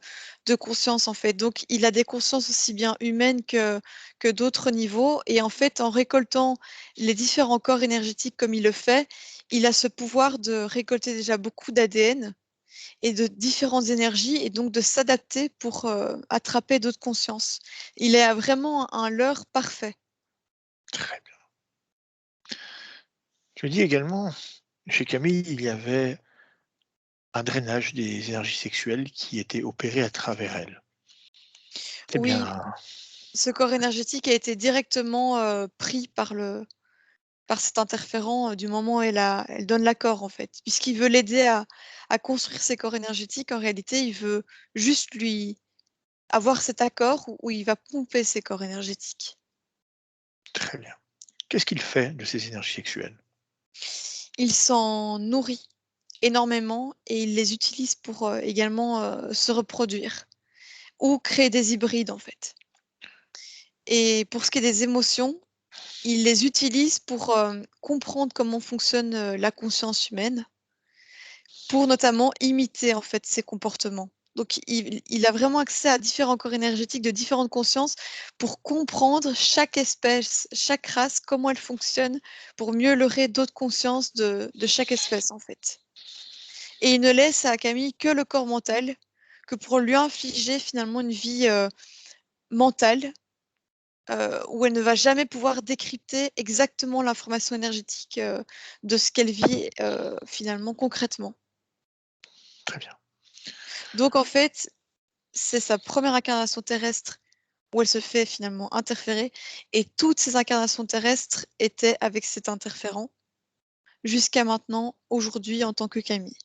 conscience, en fait. Donc, il a des consciences aussi bien humaines que d'autres niveaux. Et en fait, en récoltant les différents corps énergétiques comme il le fait, il a ce pouvoir de récolter déjà beaucoup d'ADN et de différentes énergies et donc de s'adapter pour attraper d'autres consciences. Il a vraiment un leurre parfait. Très bien. Tu dis également, chez Camille, il y avait un drainage des énergies sexuelles qui était opéré à travers elle. Eh Oui, bien, ce corps énergétique a été directement pris par cet interférent, du moment où elle donne l'accord, en fait. Puisqu'il veut l'aider à construire ses corps énergétiques, en réalité, il veut juste lui avoir cet accord où il va pomper ses corps énergétiques. très bien. Qu'est-ce qu'il fait de ces énergies sexuelles? Il s'en nourrit énormément et il les utilise pour, également, se reproduire ou créer des hybrides, en fait. Et pour ce qui est des émotions, il les utilise pour, comprendre comment fonctionne, la conscience humaine. Pour notamment imiter, en fait, ses comportements. Donc il a vraiment accès à différents corps énergétiques de différentes consciences pour comprendre chaque espèce, chaque race, comment elle fonctionne, pour mieux leurrer d'autres consciences de chaque espèce, en fait. Et il ne laisse à Camille que le corps mental, que pour lui infliger finalement une vie, mentale, où elle ne va jamais pouvoir décrypter exactement l'information énergétique, de ce qu'elle vit, finalement concrètement. Très bien. Donc en fait, c'est sa première incarnation terrestre où elle se fait finalement interférer et toutes ses incarnations terrestres étaient avec cet interférent jusqu'à maintenant, aujourd'hui en tant que Camille.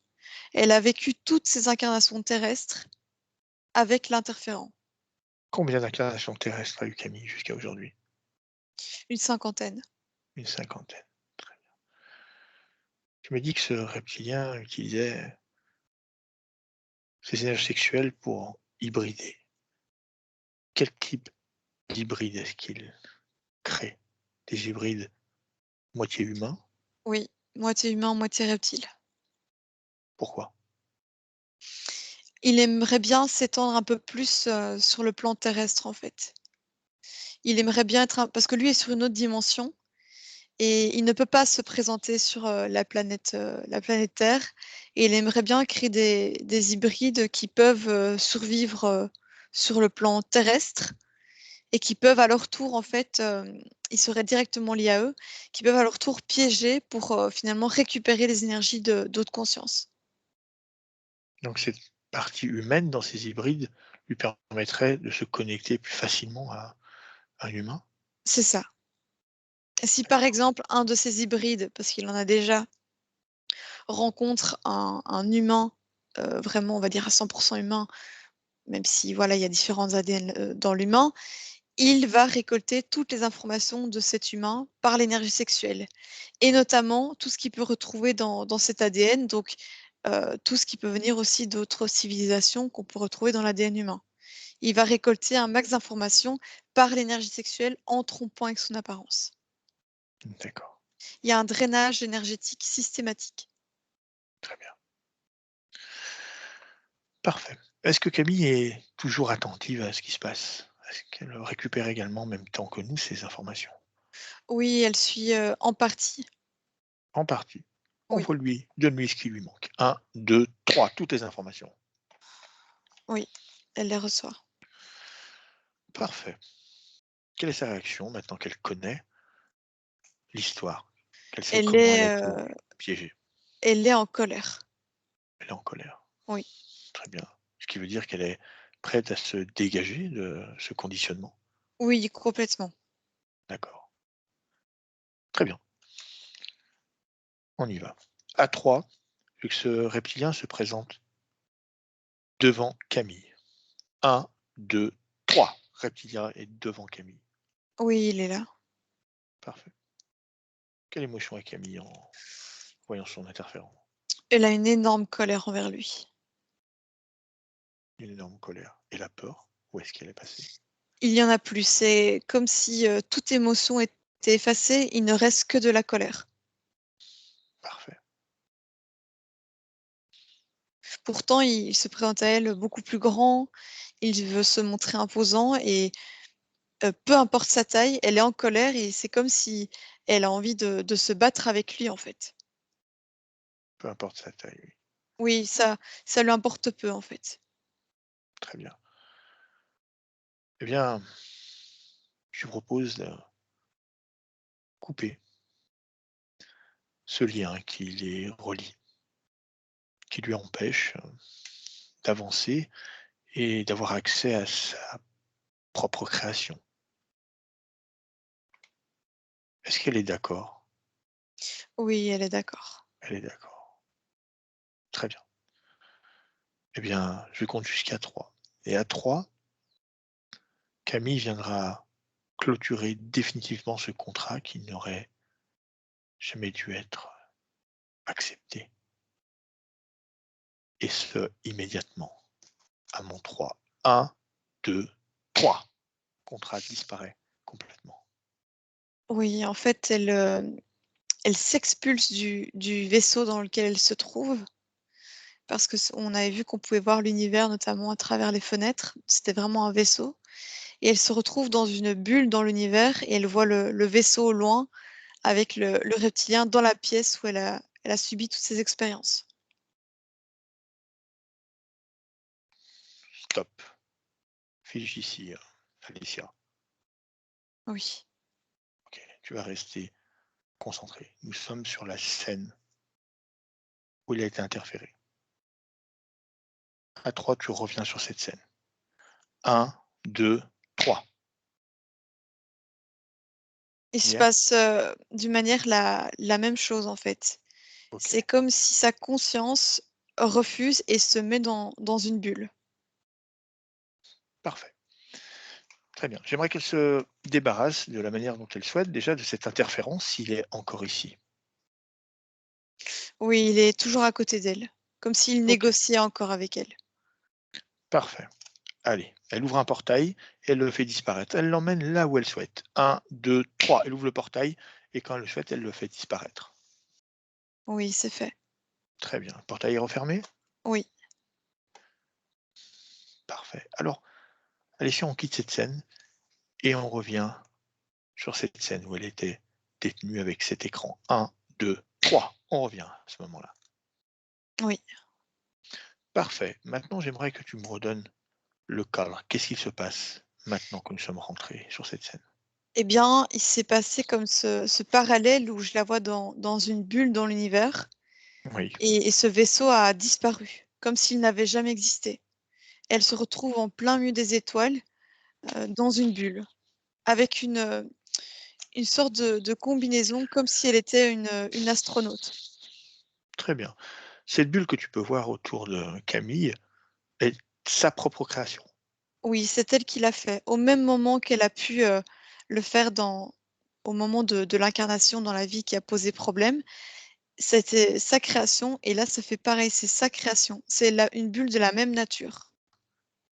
Elle a vécu toutes ses incarnations terrestres avec l'interférent, Combien d'incarnations terrestres a eu Camille jusqu'à aujourd'hui? une cinquantaine. Une cinquantaine. Très bien. Tu me dis que ce reptilien utilisait ses énergies sexuelles pour hybrider. Quel type d'hybride est-ce qu'il crée? Des hybrides moitié humains? Oui, moitié humain, moitié reptile. Pourquoi? Il aimerait bien s'étendre un peu plus, sur le plan terrestre, en fait. Il aimerait bien être un parce que lui est sur une autre dimension et il ne peut pas se présenter sur, la planète Terre et il aimerait bien créer des hybrides qui peuvent, survivre, sur le plan terrestre et qui peuvent à leur tour, en fait, ils seraient directement liés à eux, qui peuvent à leur tour piéger pour, finalement récupérer les énergies de d'autres consciences. Donc cette partie humaine dans ces hybrides lui permettrait de se connecter plus facilement à un humain? C'est ça. Si par D'accord. exemple, un de ces hybrides, parce qu'il en a déjà, rencontre un humain, vraiment on va dire à 100 humain, même si voilà, il y a différents ADN, dans l'humain, il va récolter toutes les informations de cet humain par l'énergie sexuelle et notamment tout ce qu'il peut retrouver dans cet ADN, donc tout ce qui peut venir aussi d'autres civilisations qu'on peut retrouver dans l'ADN humain. Il va récolter un max d'informations par l'énergie sexuelle en trompant avec son apparence. D'accord, Il y a un drainage énergétique systématique. très bien. Parfait. Est-ce que Camille est toujours attentive à ce qui se passe? Est-ce qu'elle récupère également en même temps que nous ces informations? Oui, elle suit, en partie. En partie. Oui, Envoie-lui, donne-lui ce qui lui manque. Un, 2, 3, toutes les informations. oui, elle les reçoit. Parfait. Quelle est sa réaction maintenant qu'elle connaît l'histoire? Qu'elle sait Elle comment elle a est, été piégée? elle est en colère. Elle est en colère. Oui, Très bien. Ce qui veut dire qu'elle est prête à se dégager de ce conditionnement. oui, complètement. D'accord. Très bien. On y va. À 3, vu que ce reptilien se présente devant Camille. Un, 2, 3. Reptilien est devant Camille. Oui, il est là. Parfait. Quelle émotion a Camille en voyant son interférent? Elle a une énorme colère envers lui. Une énorme colère. Et la peur, où est-ce qu'elle est passée? Il y en a plus, c'est comme si, toute émotion était effacée, il ne reste que de la colère. Parfait. Pourtant, il se présente à elle beaucoup plus grand, il veut se montrer imposant et peu importe sa taille, elle est en colère et c'est comme si elle a envie de se battre avec lui, en fait. Peu importe sa taille, oui. Oui, ça lui importe peu, en fait. Très bien. Eh bien, je vous propose de couper ce lien qui les relie, qui lui empêche d'avancer et d'avoir accès à sa propre création. Est-ce qu'elle est d'accord? Oui, elle est d'accord. Elle est d'accord. Très bien. Eh bien, je compte jusqu'à 3. Et à 3, Camille viendra clôturer définitivement ce contrat qui n'aurait jamais dû être accepté. Et ce, immédiatement. À mon 3. 1, 2, 3. Contrat disparaît complètement. Oui, en fait, elle s'expulse du vaisseau dans lequel elle se trouve parce que on avait vu qu'on pouvait voir l'univers notamment à travers les fenêtres. C'était vraiment un vaisseau et elle se retrouve dans une bulle dans l'univers et elle voit le vaisseau au loin avec le reptilien dans la pièce où elle a subi toutes ces expériences. Stop. Fiche ici, Alicia. Oui, Ok, tu vas rester concentré. Nous sommes sur la scène où il a été interféré. À 3, tu reviens sur cette scène. 1, 2, 3. il On y se est? passe, d'une manière la même chose en fait. Ok, C'est comme si sa conscience refuse et se met dans une bulle. parfait. Très bien. J'aimerais qu'elle se débarrasse de la manière dont elle souhaite, déjà de cette interférence, s'il est encore ici. Oui, il est toujours à côté d'elle, comme s'il OK, négociait encore avec elle. parfait. Allez, elle ouvre un portail et elle le fait disparaître. Elle l'emmène là où elle souhaite. Un, 2, 3. Elle ouvre le portail et quand elle le souhaite, elle le fait disparaître. Oui, c'est fait. Très bien. Le portail est refermé? Oui. Parfait. Alors, Alessia, on quitte cette scène et on revient sur cette scène où elle était détenue avec cet écran. Un, 2, 3. On revient à ce moment-là. Oui. Parfait. Maintenant, j'aimerais que tu me redonnes le cadre. Qu'est-ce qu'il se passe maintenant que nous sommes rentrés sur cette scène? Eh bien, il s'est passé comme ce parallèle où je la vois dans une bulle dans l'univers Oui, et ce vaisseau a disparu, comme s'il n'avait jamais existé. Elle se retrouve en plein milieu des étoiles, dans une bulle, avec une sorte de combinaison comme si elle était une astronaute. très bien. Cette bulle que tu peux voir autour de Camille est sa propre création. Oui, c'est elle qui l'a fait, au même moment qu'elle a pu, le faire au moment de l'incarnation dans la vie qui a posé problème. C'était sa création et là, ça fait pareil, c'est sa création. C'est la une bulle de la même nature.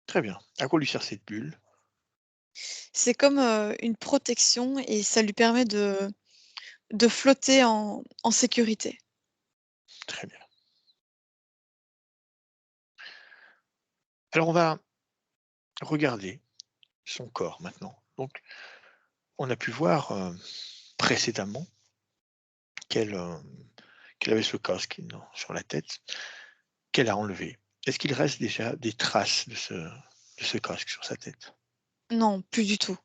Très bien. À quoi lui sert cette bulle? C'est comme, une protection et ça lui permet de flotter en sécurité. Très bien. Alors on va regarder son corps maintenant. Donc on a pu voir, précédemment qu'elle, qu'elle avait ce casque dans sur la tête, qu'elle a enlevé. Est-ce qu'il reste déjà des traces de ce casque sur sa tête? Non, plus du tout.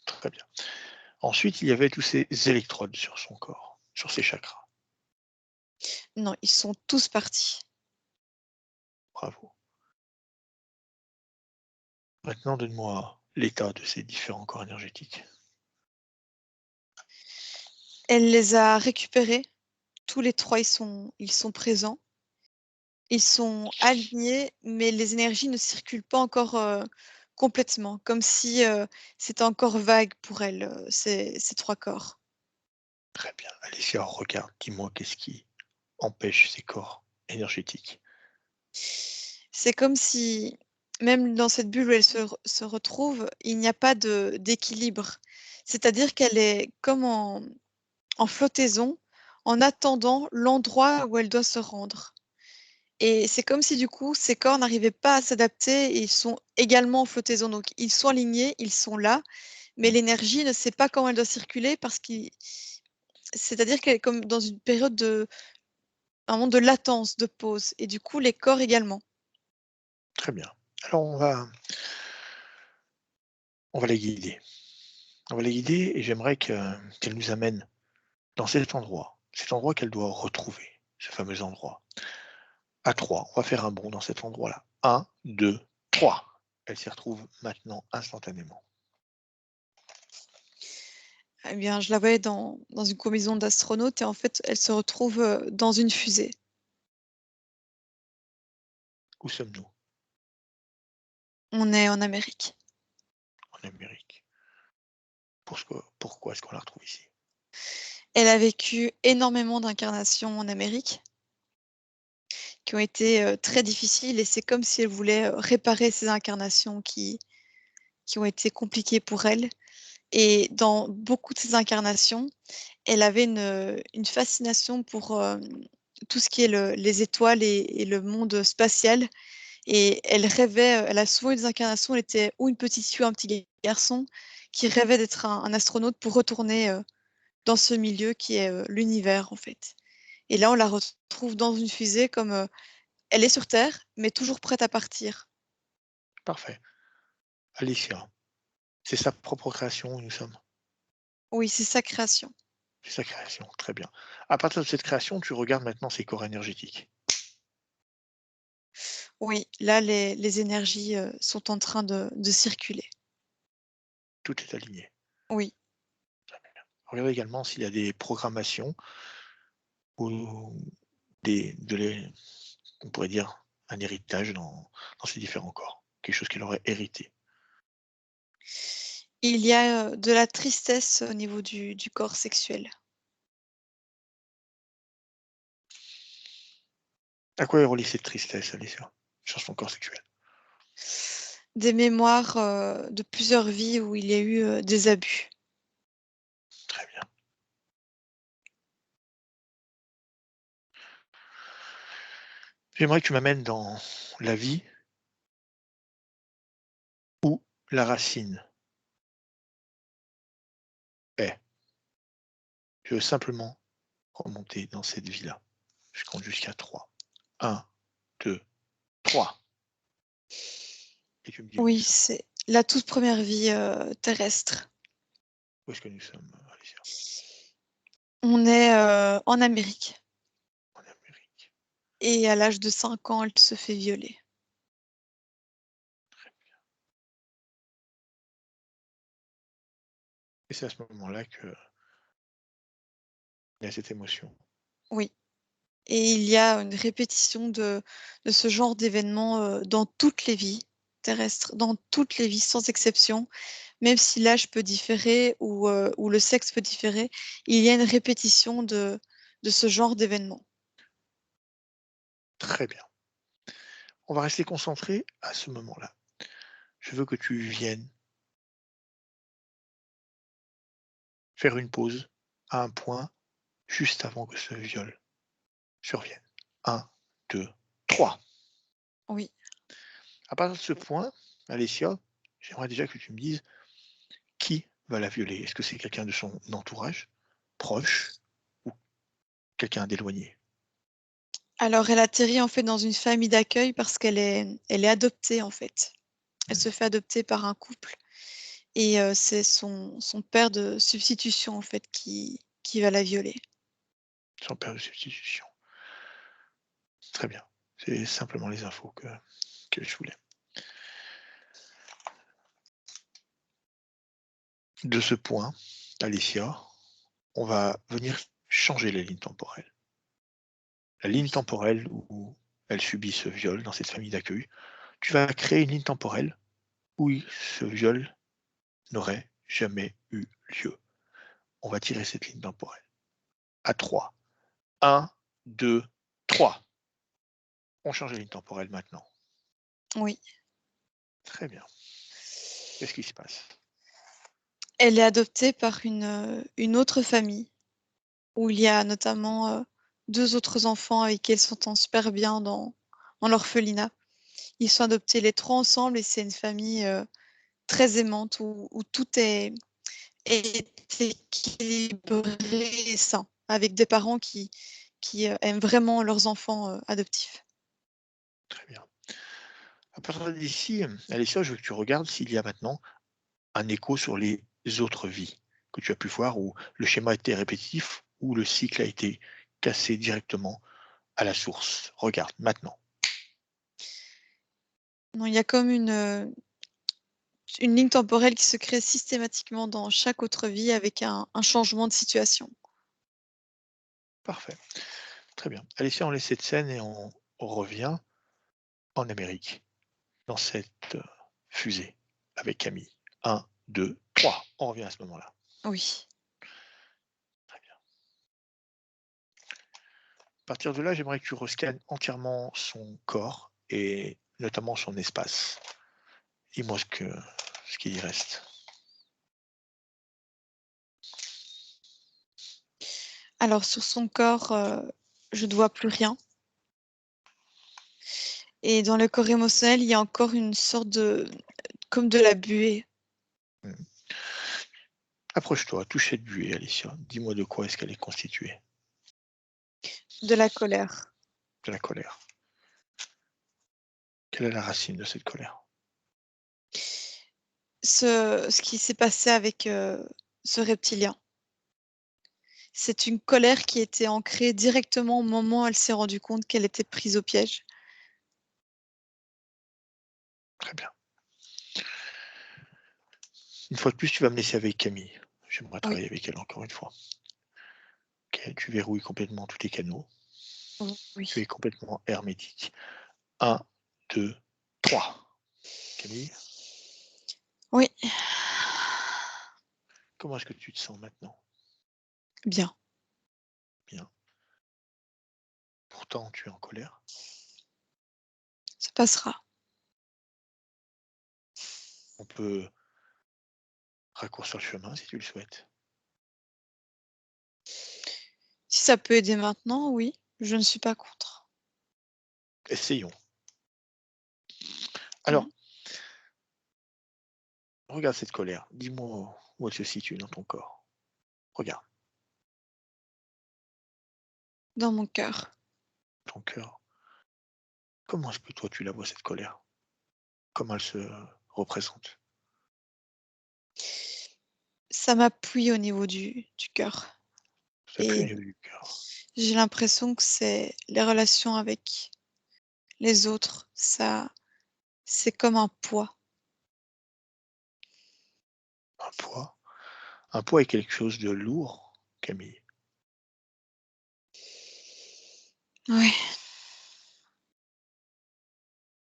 Très bien. Ensuite, il y avait tous ces électrodes sur son corps, sur ses chakras. Non, ils sont tous partis. Bravo. Maintenant, donne-moi l'état de ces différents corps énergétiques. Elle les a récupérés, tous les 3 ils sont présents. Ils sont alignés, mais les énergies ne circulent pas encore, complètement, comme si, c'était encore vague pour elle, ces 3 corps. Très bien. Alicia, regarde, dis-moi qu'est-ce qui empêche ces corps énergétiques? C'est comme si, même dans cette bulle où elle se retrouve, il n'y a pas d'équilibre. C'est-à-dire qu'elle est comme en flottaison, en attendant l'endroit où elle doit se rendre. Et c'est comme si du coup, ces corps n'arrivaient pas à s'adapter et ils sont également en flottaison. Donc ils sont alignés, ils sont là, mais Mmh, l'énergie ne sait pas comment elle doit circuler parce qu'il c'est-à-dire qu'elle est comme dans une période un moment de latence, de pause et du coup les corps également. très bien. Alors on va la guider. On va la guider et j'aimerais qu'elle nous amène dans cet endroit qu'elle doit retrouver, ce fameux endroit. À 3, on va faire un bond dans cet endroit-là. Un, 2, 3. Elle s'y retrouve maintenant instantanément. Eh bien, je la voyais dans une combinaison d'astronaute et en fait, elle se retrouve, dans une fusée. Où sommes-nous? On est en Amérique. En Amérique. Pourquoi est-ce qu'on la retrouve ici? Elle a vécu énormément d'incarnations en Amérique qui ont été, très difficiles et c'est comme si elle voulait, réparer ces incarnations qui ont été compliquées pour elle et dans beaucoup de ces incarnations, elle avait une fascination pour, tout ce qui est les étoiles et le monde spatial et elle rêvait, elle a souvent eu des incarnations, elle était ou une petite fille ou un petit garçon qui rêvait d'être un astronaute pour retourner, dans ce milieu qui est, l'univers, en fait. Et là, on la retrouve dans une fusée comme, elle est sur Terre, mais toujours prête à partir. Parfait. Alicia, c'est sa propre création où nous sommes. Oui, c'est sa création. C'est sa création, très bien. À partir de cette création, tu regardes maintenant ses corps énergétiques. Oui, là, les énergies, sont en train de circuler. Tout est aligné. Oui. Regarde également s'il y a des programmations ou on pourrait dire un héritage dans ces différents corps. Quelque chose qu'elle aurait hérité. Il y a, de la tristesse au niveau du corps sexuel. À quoi est reliée cette tristesse, Alicia, sur son corps sexuel? Des mémoires, de plusieurs vies où il y a eu, des abus. Très bien. J'aimerais que tu m'amènes dans la vie où la racine est. Je veux simplement remonter dans cette vie-là. Je compte jusqu'à 3. 1, 2, 3. Et tu me dis où nous Oui, sommes. c'est la toute première vie, terrestre. Où est-ce que nous sommes, Alicia? On est, en Amérique En Amérique. et à l'âge de 5 ans, elle se fait violer. Et c'est à ce moment-là qu'il y a cette émotion. Oui, et il y a une répétition de ce genre d'événements, dans toutes les vies terrestres, dans toutes les vies sans exception. Même si l'âge peut différer ou le sexe peut différer, il y a une répétition de ce genre d'événements. Très bien. On va rester concentré à ce moment-là. Je veux que tu viennes faire une pause à un point juste avant que ce viol survienne. 1, 2, 3. Oui. À partir de ce point, Alessia, j'aimerais déjà que tu me dises qui va la violer. Est-ce que c'est quelqu'un de son entourage, proche, ou quelqu'un d'éloigné? Alors elle atterrit en fait dans une famille d'accueil parce qu'elle est adoptée en fait. Elle Mmh. se fait adopter par un couple et c'est son père de substitution en fait qui va la violer. Son père de substitution. Très bien. C'est simplement les infos que je voulais. De ce point, Alicia, on va venir changer les lignes temporelles. La ligne Oui. temporelle où elle subit ce viol dans cette famille d'accueil, tu vas créer une ligne temporelle où ce viol n'aurait jamais eu lieu. On va tirer cette ligne temporelle. À 3. 1, 2, 3. On change la ligne temporelle maintenant. Oui. Très bien. Qu'est-ce qui se passe? Elle est adoptée par une autre famille où il y a notamment, 2 autres enfants avec qui elle s'entend super bien dans l'orphelinat. Ils sont adoptés les 3 ensemble et c'est une famille, très aimante où tout est équilibré et sain, avec des parents qui aiment vraiment leurs enfants, adoptifs. Très bien. À partir d'ici, Alessia, je veux que tu regardes s'il y a maintenant un écho sur les autres vies que tu as pu voir où le schéma était répétitif, où le cycle a été cassé directement à la source. Regarde maintenant. Non, il y a comme une ligne temporelle qui se crée systématiquement dans chaque autre vie avec un changement de situation. Parfait. Très bien. Alessia, on laisse cette scène et on revient en Amérique, dans cette fusée avec Camille. 1, 2, 3. On revient à ce moment-là. Oui. Très bien. À partir de là, j'aimerais que tu rescannes entièrement son corps et notamment son espace. Dis-moi ce qu'il y reste. Alors sur son corps, je ne vois plus rien et dans le corps émotionnel, il y a encore une sorte de comme de la buée. Hmm. Approche-toi, touche cette buée, Alicia. Dis-moi de quoi est-ce qu'elle est constituée? De la colère. De la colère. Quelle est la racine de cette colère? Ce qui s'est passé avec, ce reptilien. C'est une colère qui était ancrée directement au moment où elle s'est rendue compte qu'elle était prise au piège. Très bien. Une fois de plus, tu vas me laisser avec Camille. J'aimerais Oui, travailler avec elle encore une fois. Ok, tu verrouilles complètement tous tes canaux. Tu es oui. complètement hermétique. 1, 2, 3. Camille, Oui, comment est-ce que tu te sens maintenant? bien. Bien. Pour pourtant tu es en colère. Ça passera. On peut raccourcir le chemin si tu le souhaites. Si ça peut aider maintenant, oui, je ne suis pas contre. Essayons. Alors, Mmh. regarde cette colère. Dis-moi où elle se situe dans ton corps. Regarde Dans mon cœur. ton cœur. Comment est-ce que toi tu la vois cette colère? Comment elle se représente? Ça m'appuie au niveau du cœur Ça pue au et niveau du cœur. j'ai l'impression que c'est les relations avec les autres, ça c'est comme un poids. Un poids. Un poids est quelque chose de lourd, Camille. Oui,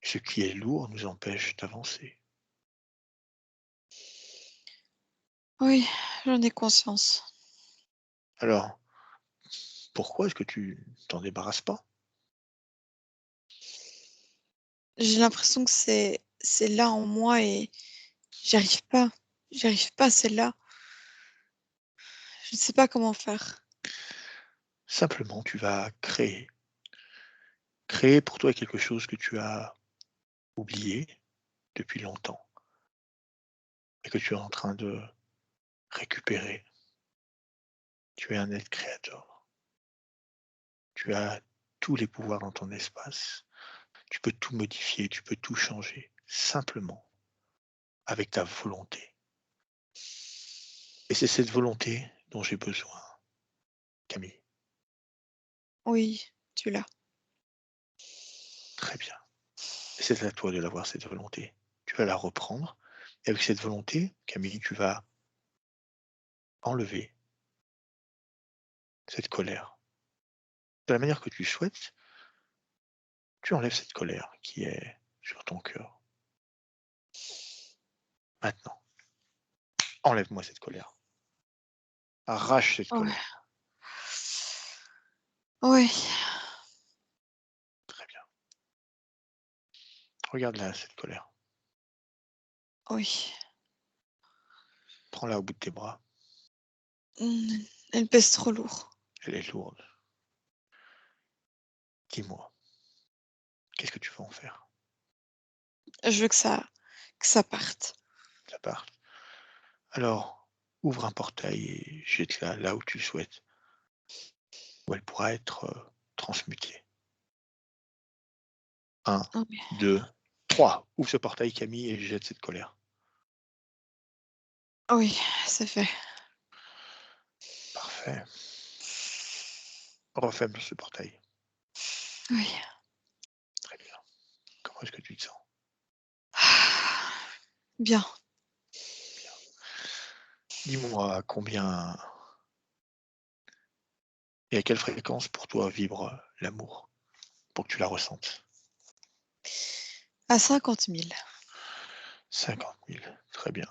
Ce qui est lourd nous empêche d'avancer. oui, j'en ai conscience. Alors, pourquoi est-ce que tu t'en débarrasses pas? J'ai l'impression que c'est là en moi et j'y arrive pas. J'y arrive pas, c'est là. Je ne sais pas comment faire. Simplement, tu vas créer. Créer pour toi quelque chose que tu as oublié depuis longtemps et que tu es en train de récupérer. Tu es un être créateur. Tu as tous les pouvoirs dans ton espace. Tu peux tout modifier, tu peux tout changer, simplement avec ta volonté. Et c'est cette volonté dont j'ai besoin, Camille. Oui, tu l'as. Très bien. Et c'est à toi de l'avoir, cette volonté. Tu vas la reprendre. Et avec cette volonté, Camille, tu vas enlever cette colère. De la manière que tu souhaites, tu enlèves cette colère qui est sur ton cœur. Maintenant, enlève-moi cette colère. Arrache cette Ouais. colère. Oui, Très bien. Regarde là, cette colère. oui. Prends-la au bout de tes bras. Mmh, elle pèse trop lourd. Elle est lourde. Dis-moi, qu'est-ce que tu vas en faire? Je veux que ça parte. Ça part. Alors, ouvre un portail et jette-la là où tu souhaites, où elle pourra être transmutée. 1, Oui, 2, 3. Ouvre ce portail, Camille, et jette cette colère. oui, c'est fait. Parfait. Referme ce portail. Oui. Très bien. Comment est-ce que tu te sens? Bien. Bien. Dis-moi combien et à quelle fréquence pour toi vibre l'amour, pour que tu la ressentes? À 50 000. 50 000. Très bien.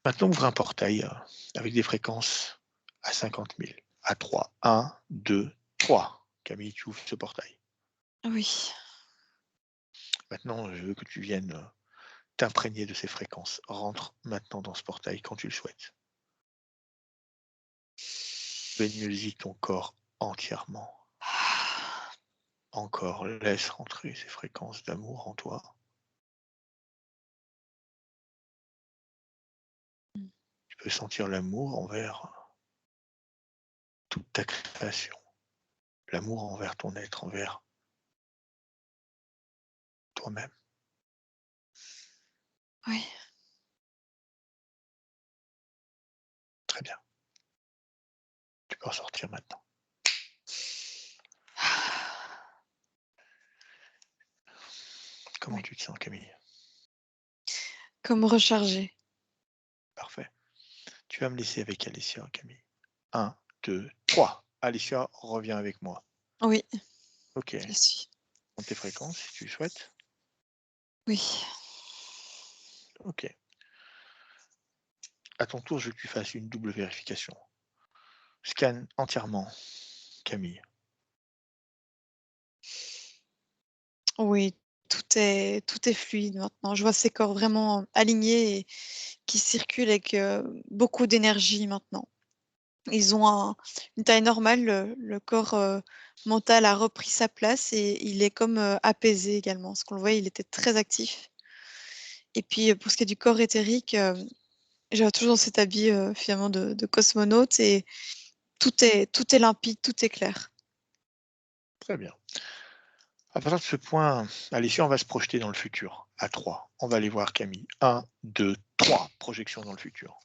Maintenant, ouvre un portail avec des fréquences à 50 000. À 3. 1, 2, 3. Camille, tu ouvres ce portail. Oui. Maintenant, je veux que tu viennes t'imprégner de ces fréquences. Rentre maintenant dans ce portail quand tu le souhaites. Baignes-y ton corps entièrement. Encore, laisse rentrer ces fréquences d'amour en toi. Tu peux sentir l'amour envers toute ta création, l'amour envers ton être, envers toi-même. Oui. Très bien. Tu peux en sortir maintenant. Comment Oui. tu te sens, Camille? Comme recharger. Parfait. Tu vas me laisser avec Alicia, Camille. 1, 2, 3. Alicia, reviens avec moi. Oui, Ok. je suis. Monte tes fréquences si tu le souhaites. Oui. Ok. À ton tour, je veux que tu fasses une double vérification. Scanne entièrement, Camille. Oui, tout est fluide maintenant. Je vois ces corps vraiment alignés et qui circulent avec, beaucoup d'énergie maintenant. Ils ont une taille normale, le corps, mental a repris sa place et il est comme, apaisé également. Parce qu'on le voyait, il était très actif et puis, pour ce qui est du corps éthérique, je vois toujours dans cet habit, finalement de cosmonaute et tout est limpide, tout est clair. Très bien. À partir de ce point, Alessia, on va se projeter dans le futur, à 3. On va aller voir Camille. 1, 2, 3. Projection dans le futur.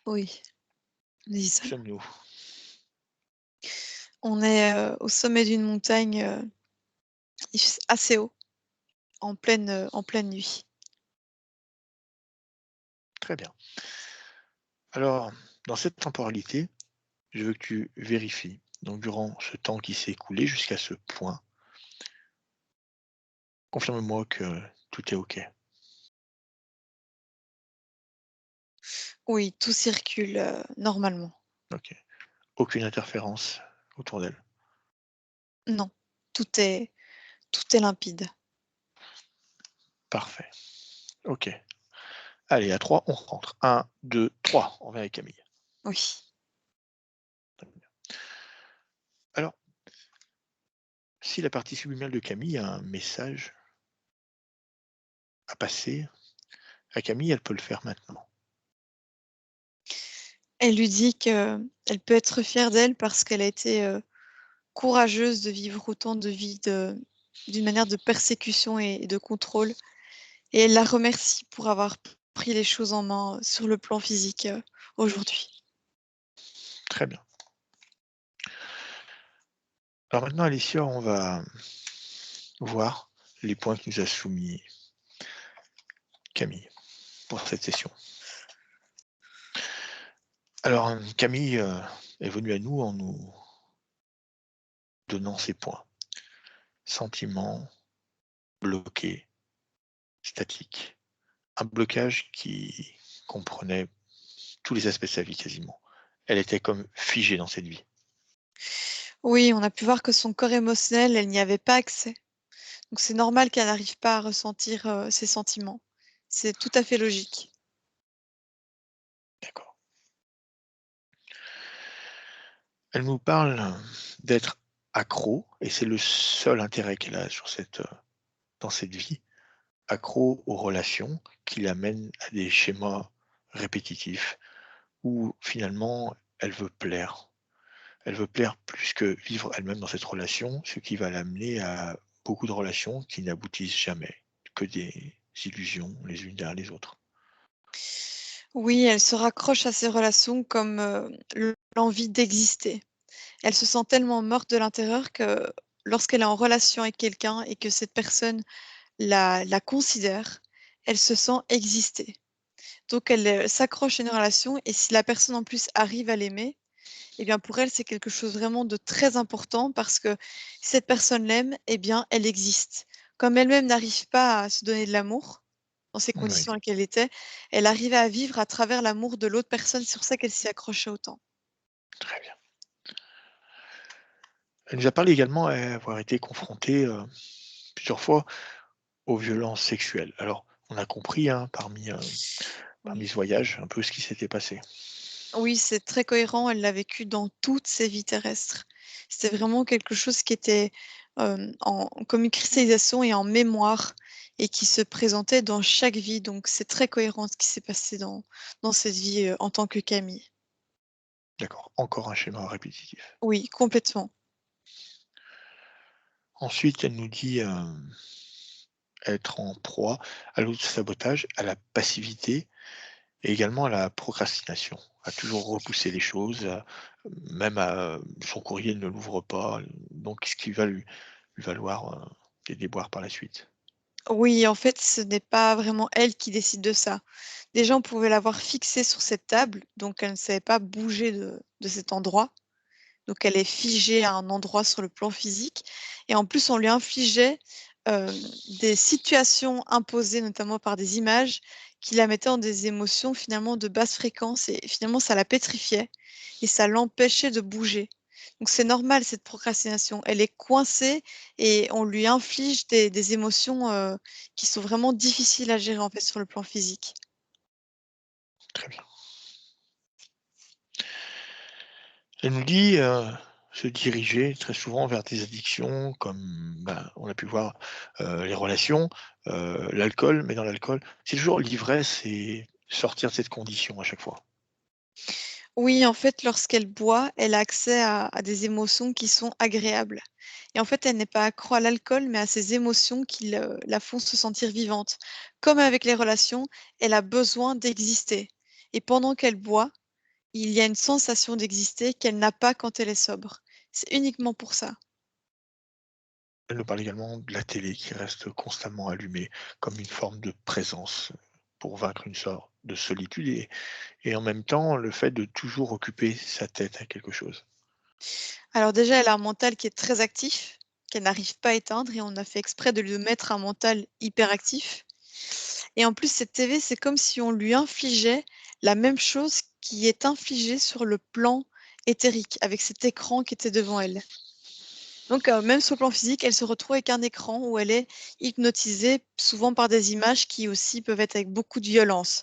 Oui, dis Où ça. sommes-nous? On est, au sommet d'une montagne, assez haut, en pleine nuit. Très bien. Alors, dans cette temporalité, je veux que tu vérifies, donc durant ce temps qui s'est écoulé jusqu'à ce point, confirme-moi que tout est OK. Oui, tout circule, normalement. OK. Aucune interférence autour d'elle. Non, tout est tout est limpide. Parfait. OK. Allez, à 3, on rentre. 1, 2, 3. On va avec Camille. Oui. Alors, si la partie subliminale de Camille a un message à passer à Camille, elle peut le faire maintenant. Elle lui dit qu'elle peut être fière d'elle parce qu'elle a été, courageuse de vivre autant de vies d'une manière de persécution et de contrôle et elle la remercie pour avoir pris les choses en main, sur le plan physique, aujourd'hui. Très bien. Alors maintenant, Alicia, on va voir les points que nous a soumis Camille pour cette session. Alors, Camille est venue à nous en nous donnant ses points. Sentiments bloqués, statiques. Un blocage qui comprenait tous les aspects de sa vie quasiment. Elle était comme figée dans cette vie. Oui, on a pu voir que son corps émotionnel, elle n'y avait pas accès. Donc c'est normal qu'elle n'arrive pas à ressentir, ses sentiments. C'est tout à fait logique. D'accord. Elle nous parle d'être accro, et c'est le seul intérêt qu'elle a sur dans cette vie, accro aux relations qui l'amènent à des schémas répétitifs où finalement elle veut plaire. Elle veut plaire plus que vivre elle-même dans cette relation, ce qui va l'amener à beaucoup de relations qui n'aboutissent jamais, que des illusions les unes derrière les autres. Oui, elle se raccroche à ses relations comme, l'envie d'exister. Elle se sent tellement morte de l'intérieur que lorsqu'elle est en relation avec quelqu'un et que cette personne la considère, elle se sent exister. Donc elle, s'accroche à une relation et si la personne en plus arrive à l'aimer, eh bien pour elle, c'est quelque chose vraiment de très important parce que si cette personne l'aime, eh bien elle existe. Comme elle-même n'arrive pas à se donner de l'amour, dans ces Oui, conditions dans lesquelles elle était, elle arrivait à vivre à travers l'amour de l'autre personne, c'est pour ça qu'elle s'y accrochait autant. très bien. Elle nous a parlé également avoir été confrontée plusieurs fois aux violences sexuelles. Alors, on a compris hein, parmi Oui. ce voyage un peu ce qui s'était passé. Oui, c'est très cohérent, elle l'a vécu dans toutes ses vies terrestres. C'était vraiment quelque chose qui était, comme une cristallisation et en mémoire et qui se présentait dans chaque vie, donc c'est très cohérent ce qui s'est passé dans cette vie, en tant que Camille. D'accord, encore un schéma répétitif. Oui, complètement. Ensuite, elle nous dit être en proie à l'auto-sabotage, à la passivité et également à la procrastination, à toujours repousser les choses, même à son courrier ne l'ouvre pas, donc ce qui va lui valoir des déboires par la suite. Oui, en fait, ce n'est pas vraiment elle qui décide de ça. Des gens pouvaient l'avoir fixée sur cette table, donc elle ne savait pas bouger de cet endroit. Donc elle est figée à un endroit sur le plan physique et en plus on lui infligeait, des situations imposées notamment par des images qui la mettaient en des émotions finalement de basse fréquence et finalement ça la pétrifiait et ça l'empêchait de bouger. Donc c'est normal cette procrastination. Elle est coincée et on lui inflige des émotions, qui sont vraiment difficiles à gérer, en fait, sur le plan physique. Très bien. Elle nous dit, se diriger très souvent vers des addictions comme, ben, on a pu voir, les relations, l'alcool, mais dans l'alcool, c'est toujours l'ivresse et sortir de cette condition à chaque fois. Oui, en fait, lorsqu'elle boit, elle a accès à des émotions qui sont agréables et en fait, elle n'est pas accro à l'alcool, mais à ces émotions qui la font se sentir vivante. Comme avec les relations, elle a besoin d'exister et pendant qu'elle boit, il y a une sensation d'exister qu'elle n'a pas quand elle est sobre. C'est uniquement pour ça. Elle nous parle également de la télé qui reste constamment allumée comme une forme de présence, pour vaincre une sorte de solitude et en même temps, le fait de toujours occuper sa tête à quelque chose. Alors déjà, elle a un mental qui est très actif, qu'elle n'arrive pas à éteindre et on a fait exprès de lui mettre un mental hyperactif. Et en plus, cette TV, c'est comme si on lui infligeait la même chose qui est infligée sur le plan éthérique, avec cet écran qui était devant elle. Donc, même sur le plan physique, elle se retrouve avec un écran où elle est hypnotisée, souvent par des images qui aussi peuvent être avec beaucoup de violence.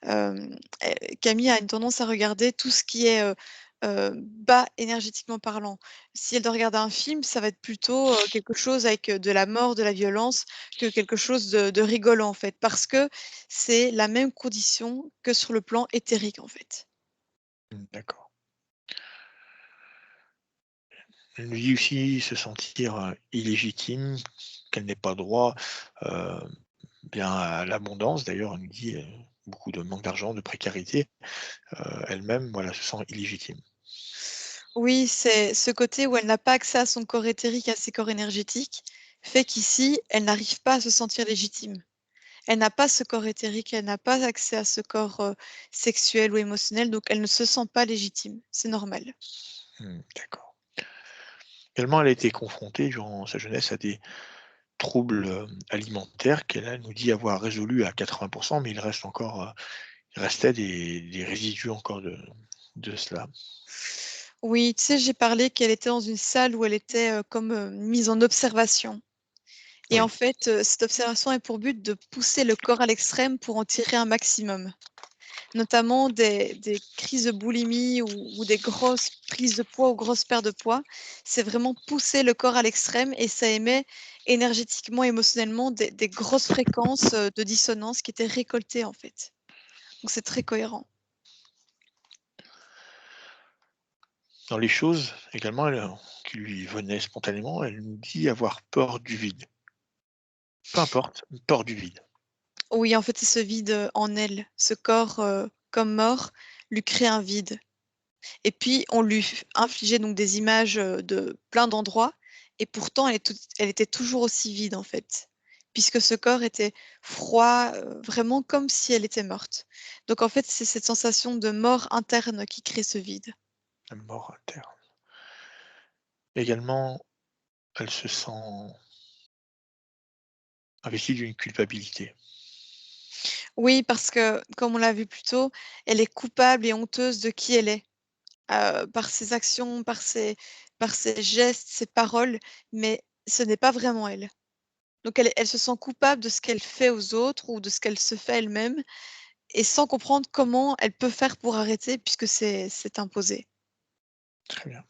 Camille a une tendance à regarder tout ce qui est, bas énergétiquement parlant. Si elle doit regarder un film, ça va être plutôt, quelque chose avec, de la mort, de la violence, que quelque chose de rigolant, en fait. Parce que c'est la même condition que sur le plan éthérique, en fait. D'accord. Elle nous dit aussi se sentir, illégitime, qu'elle n'ait pas droit, heu, bien à l'abondance. D'ailleurs, elle nous dit, beaucoup de manque d'argent, de précarité. Elle-même, voilà, se sent illégitime. Oui, c'est ce côté où elle n'a pas accès à son corps éthérique, à ses corps énergétiques, fait qu'ici, elle n'arrive pas à se sentir légitime. Elle n'a pas ce corps éthérique, elle n'a pas accès à ce corps, sexuel ou émotionnel, donc elle ne se sent pas légitime. C'est normal. D'accord. Également, elle a été confrontée durant sa jeunesse à des troubles, alimentaires qu'elle, elle nous dit avoir résolus à 80, mais il reste encore, il restait des résidus encore de cela. Oui, tu sais, j'ai parlé qu'elle était dans une salle où elle était, comme, mise en observation et en Oui, fait, cette observation a pour but de pousser le corps à l'extrême pour en tirer un maximum. Notamment des crises de boulimie ou des grosses prises de poids ou grosses pertes de poids. C'est vraiment pousser le corps à l'extrême et ça émet énergétiquement, émotionnellement des grosses fréquences, de dissonance qui étaient récoltées, en fait. Donc c'est très cohérent. dans les choses également, elle, qui lui venaient spontanément, elle nous dit avoir peur du vide. Peu importe, peur du vide. Oui, en fait, c'est ce vide, en elle. Ce corps, comme mort, lui crée un vide et puis on lui f infligeait donc des images, de plein d'endroits et pourtant elle était toujours aussi vide, en fait, puisque ce corps était froid, vraiment comme si elle était morte. Donc en fait, c'est cette sensation de mort interne qui crée ce vide. La mort interne. Également, elle se sent investie d'une culpabilité. Oui, parce que, comme on l'a vu plus tôt, elle est coupable et honteuse de qui elle est, par ses actions, par ses gestes, ses paroles, mais ce n'est pas vraiment elle. Donc elle se sent coupable de ce qu'elle fait aux autres ou de ce qu'elle se fait elle-même et sans comprendre comment elle peut faire pour arrêter puisque c'est imposé. Très bien.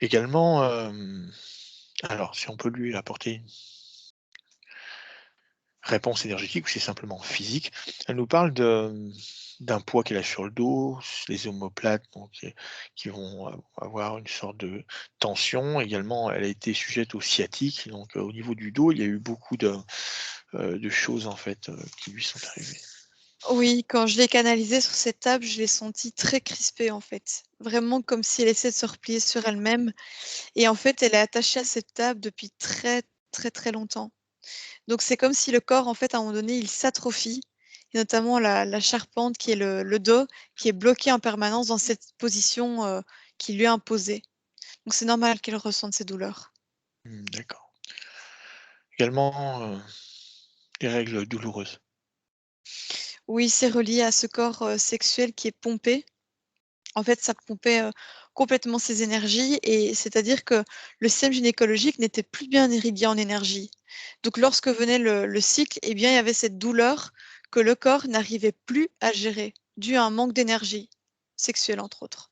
Également, alors si on peut lui apporter une réponse énergétique ou c'est simplement physique, elle nous parle d'un poids qu'elle a sur le dos, les omoplates donc qui vont avoir une sorte de tension. Également, elle a été sujette au sciatique, donc au niveau du dos, il y a eu beaucoup de choses en fait, qui lui sont arrivées. Oui, quand je l'ai canalisée sur cette table, je l'ai sentie très crispée en fait. Vraiment comme si elle essayait de se replier sur elle-même et en fait, elle est attachée à cette table depuis très, très, très longtemps. Donc c'est comme si le corps en fait à un moment donné, il s'atrophie et notamment la charpente qui est le dos qui est bloqué en permanence dans cette position, qui lui est imposée. Donc c'est normal qu'elle ressente ces douleurs. D'accord. Également, des règles douloureuses. Oui, c'est relié à ce corps, sexuel qui est pompé En fait, ça pompait complètement ses énergies, et c'est-à-dire que le système gynécologique n'était plus bien irrigué en énergie. Donc lorsque venait le cycle, eh bien, il y avait cette douleur que le corps n'arrivait plus à gérer, dû à un manque d'énergie sexuelle, entre autres.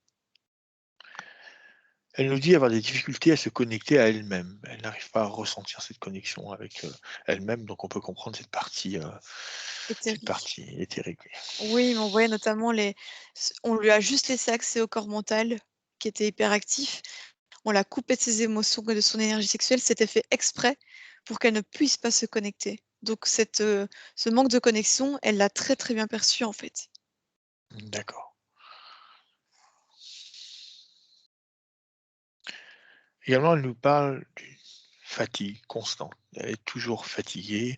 Elle nous dit avoir des difficultés à se connecter à elle-même. Elle n'arrive pas à ressentir cette connexion avec, elle-même, donc on peut comprendre cette partie Éthérique. éthérique. Oui, mais on voyait notamment on lui a juste laissé accès au corps mental, qui était hyperactif. On l'a coupé de ses émotions et de son énergie sexuelle. C'était fait exprès pour qu'elle ne puisse pas se connecter. Donc ce manque de connexion, elle l'a très, très bien perçu, en fait. D'accord. Également, elle nous parle d'une fatigue constante. Elle est toujours fatiguée,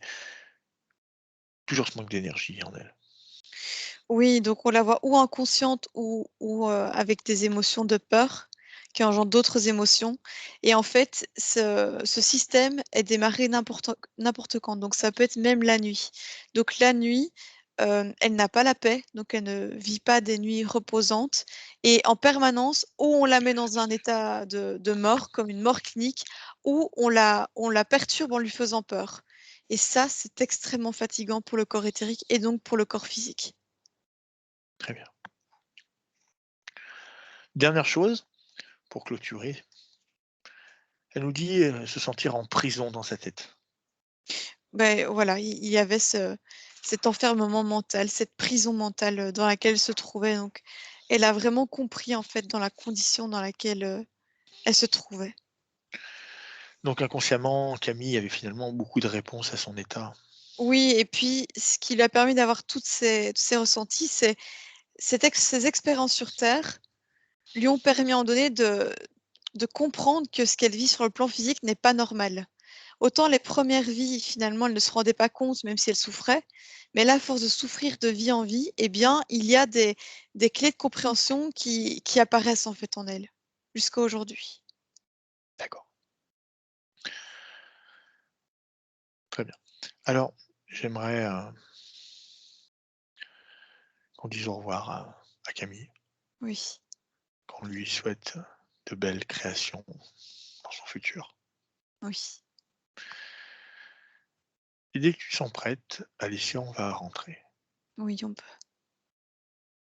toujours ce manque d'énergie en elle. Oui, donc on la voit ou inconsciente ou avec des émotions de peur qui engendrent d'autres émotions, et en fait, ce système est démarré n'importe quand, donc ça peut être même la nuit. Donc la nuit, elle n'a pas la paix, donc elle ne vit pas des nuits reposantes, et en permanence, ou on la met dans un état de mort, comme une mort clinique, ou on la perturbe en lui faisant peur, et ça, c'est extrêmement fatigant pour le corps éthérique et donc pour le corps physique. Très bien. Dernière chose, pour clôturer, elle nous dit se sentir en prison dans sa tête. Ben voilà, il y avait cet enfermement mental, cette prison mentale, dans laquelle elle se trouvait, donc elle a vraiment compris, en fait, dans la condition dans laquelle, elle se trouvait. Donc inconsciemment, Camille avait finalement beaucoup de réponses à son état. Oui, et puis ce qui lui a permis d'avoir tous ces ressentis, c'est ces expériences sur Terre lui ont permis à un moment donné de comprendre que ce qu'elle vit sur le plan physique n'est pas normal. Autant les premières vies, finalement, elle ne se rendait pas compte, même si elle souffrait, mais là, à force de souffrir de vie en vie, eh bien, il y a des clés de compréhension qui apparaissent, en fait, en elle, jusqu'à aujourd'hui. D'accord, très bien. Alors, j'aimerais qu'on dise au revoir à Camille, Oui, qu'on lui souhaite de belles créations dans son futur. oui. Et dès que tu sens prête, Alicia, on va rentrer. Oui, on peut.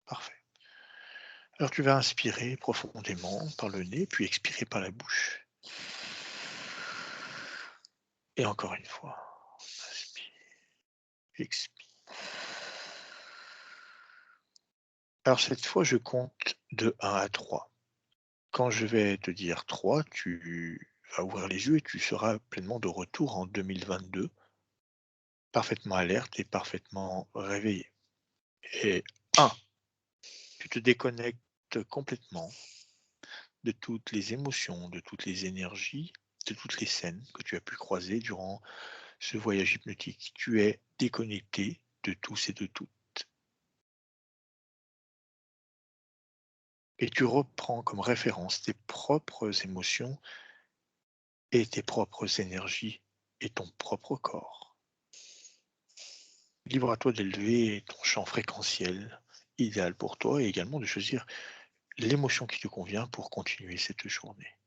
Parfait. Alors tu vas inspirer profondément par le nez, puis expirer par la bouche. Et encore une fois, inspire, expire. Alors cette fois, je compte de 1 à 3. Quand je vais te dire 3, tu vas ouvrir les yeux et tu seras pleinement de retour en 2022, parfaitement alerte et parfaitement réveillé. Et 1, tu te déconnectes complètement de toutes les émotions, de toutes les énergies, de toutes les scènes que tu as pu croiser durant ce voyage hypnotique. Tu es déconnecté de tous et de toutes. Et tu reprends comme référence tes propres émotions et tes propres énergies et ton propre corps. Libre à toi d'élever ton champ fréquentiel idéal pour toi et également de choisir l'émotion qui te convient pour continuer cette journée.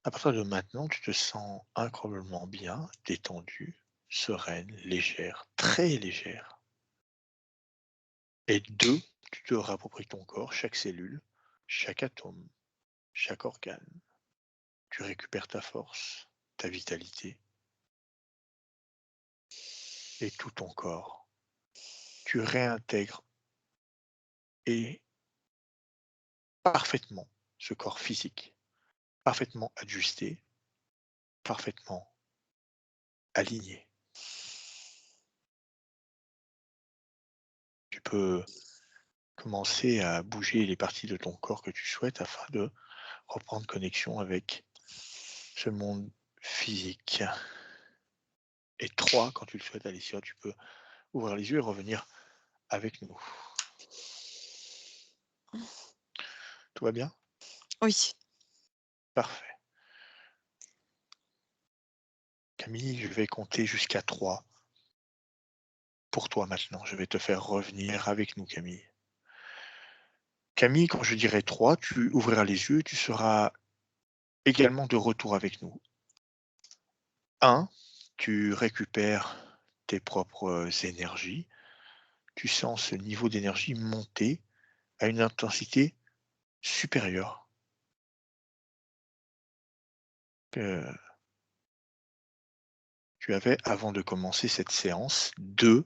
À partir de maintenant, tu te sens incroyablement bien, détendue, sereine, légère, très légère. Et 2, tu te réappropries ton corps, chaque cellule, chaque atome, chaque organe. Tu récupères ta force, ta vitalité et tout ton corps. Tu réintègres et parfaitement ce corps physique, parfaitement ajusté, parfaitement aligné. Tu peux commencer à bouger les parties de ton corps que tu souhaites afin de reprendre connexion avec ce monde physique. Et 3, quand tu le souhaites, Alicia, tu peux ouvrir les yeux et revenir avec nous. Tout va bien? Oui, Parfait. Camille, je vais compter jusqu'à 3 pour toi maintenant. Je vais te faire revenir avec nous, Camille. Camille, quand je dirai 3, tu ouvriras les yeux, tu seras également de retour avec nous. 1, tu récupères tes propres énergies. Tu sens ce niveau d'énergie monter à une intensité supérieure que tu avais avant de commencer cette séance. 2,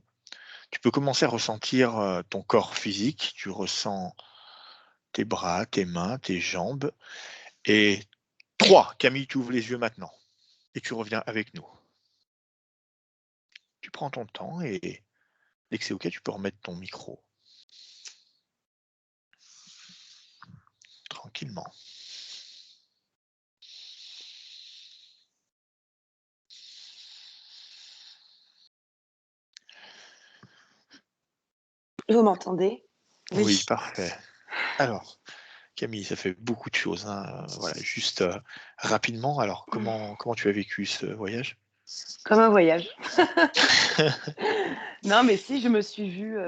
tu peux commencer à ressentir ton corps physique. Tu ressens tes bras, tes mains, tes jambes. Et 3, Camille, tu ouvres les yeux maintenant et tu reviens avec nous. Tu prends ton temps et dès que c'est OK, tu peux remettre ton micro tranquillement. Vous m'entendez? Oui, parfait. Alors, Camille, ça fait beaucoup de choses, hein, voilà, juste, rapidement, alors comment tu as vécu ce voyage? Comme un voyage. Non, mais si, je me suis vue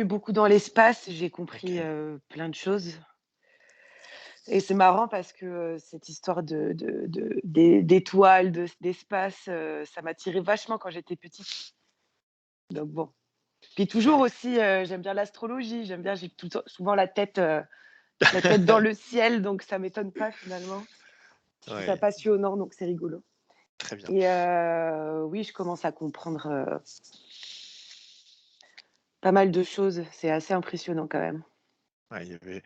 beaucoup dans l'espace, j'ai compris, OK. plein de choses et c'est marrant parce que, cette histoire d'étoiles, d'espace, ça m'attirait vachement quand j'étais petite. Donc bon. Puis toujours aussi, j'aime bien l'astrologie, j'ai tout le temps souvent la tête dans le ciel, donc ça m'étonne pas finalement. Je trouve ça Ouais, passionnant, donc c'est rigolo très bien. et oui, je commence à comprendre, pas mal de choses. C'est assez impressionnant quand même. Ouais, il y avait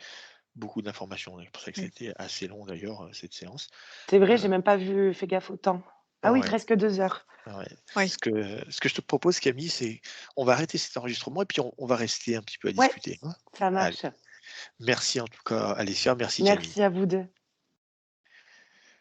beaucoup d'informations, c'est pour ça que Mmh. c'était assez long d'ailleurs, cette séance. C'est vrai, j'ai Heu, même pas fait gaffe au temps. Ah oui, ouais, presque 2 heures. ouais. Oui. Ce que je te propose, Camille, c'est on va arrêter cet enregistrement et puis on va rester un petit peu à Ouais, discuter, hein? ça Allez, marche. merci en tout cas Alessia, merci Camille. Merci à vous 2.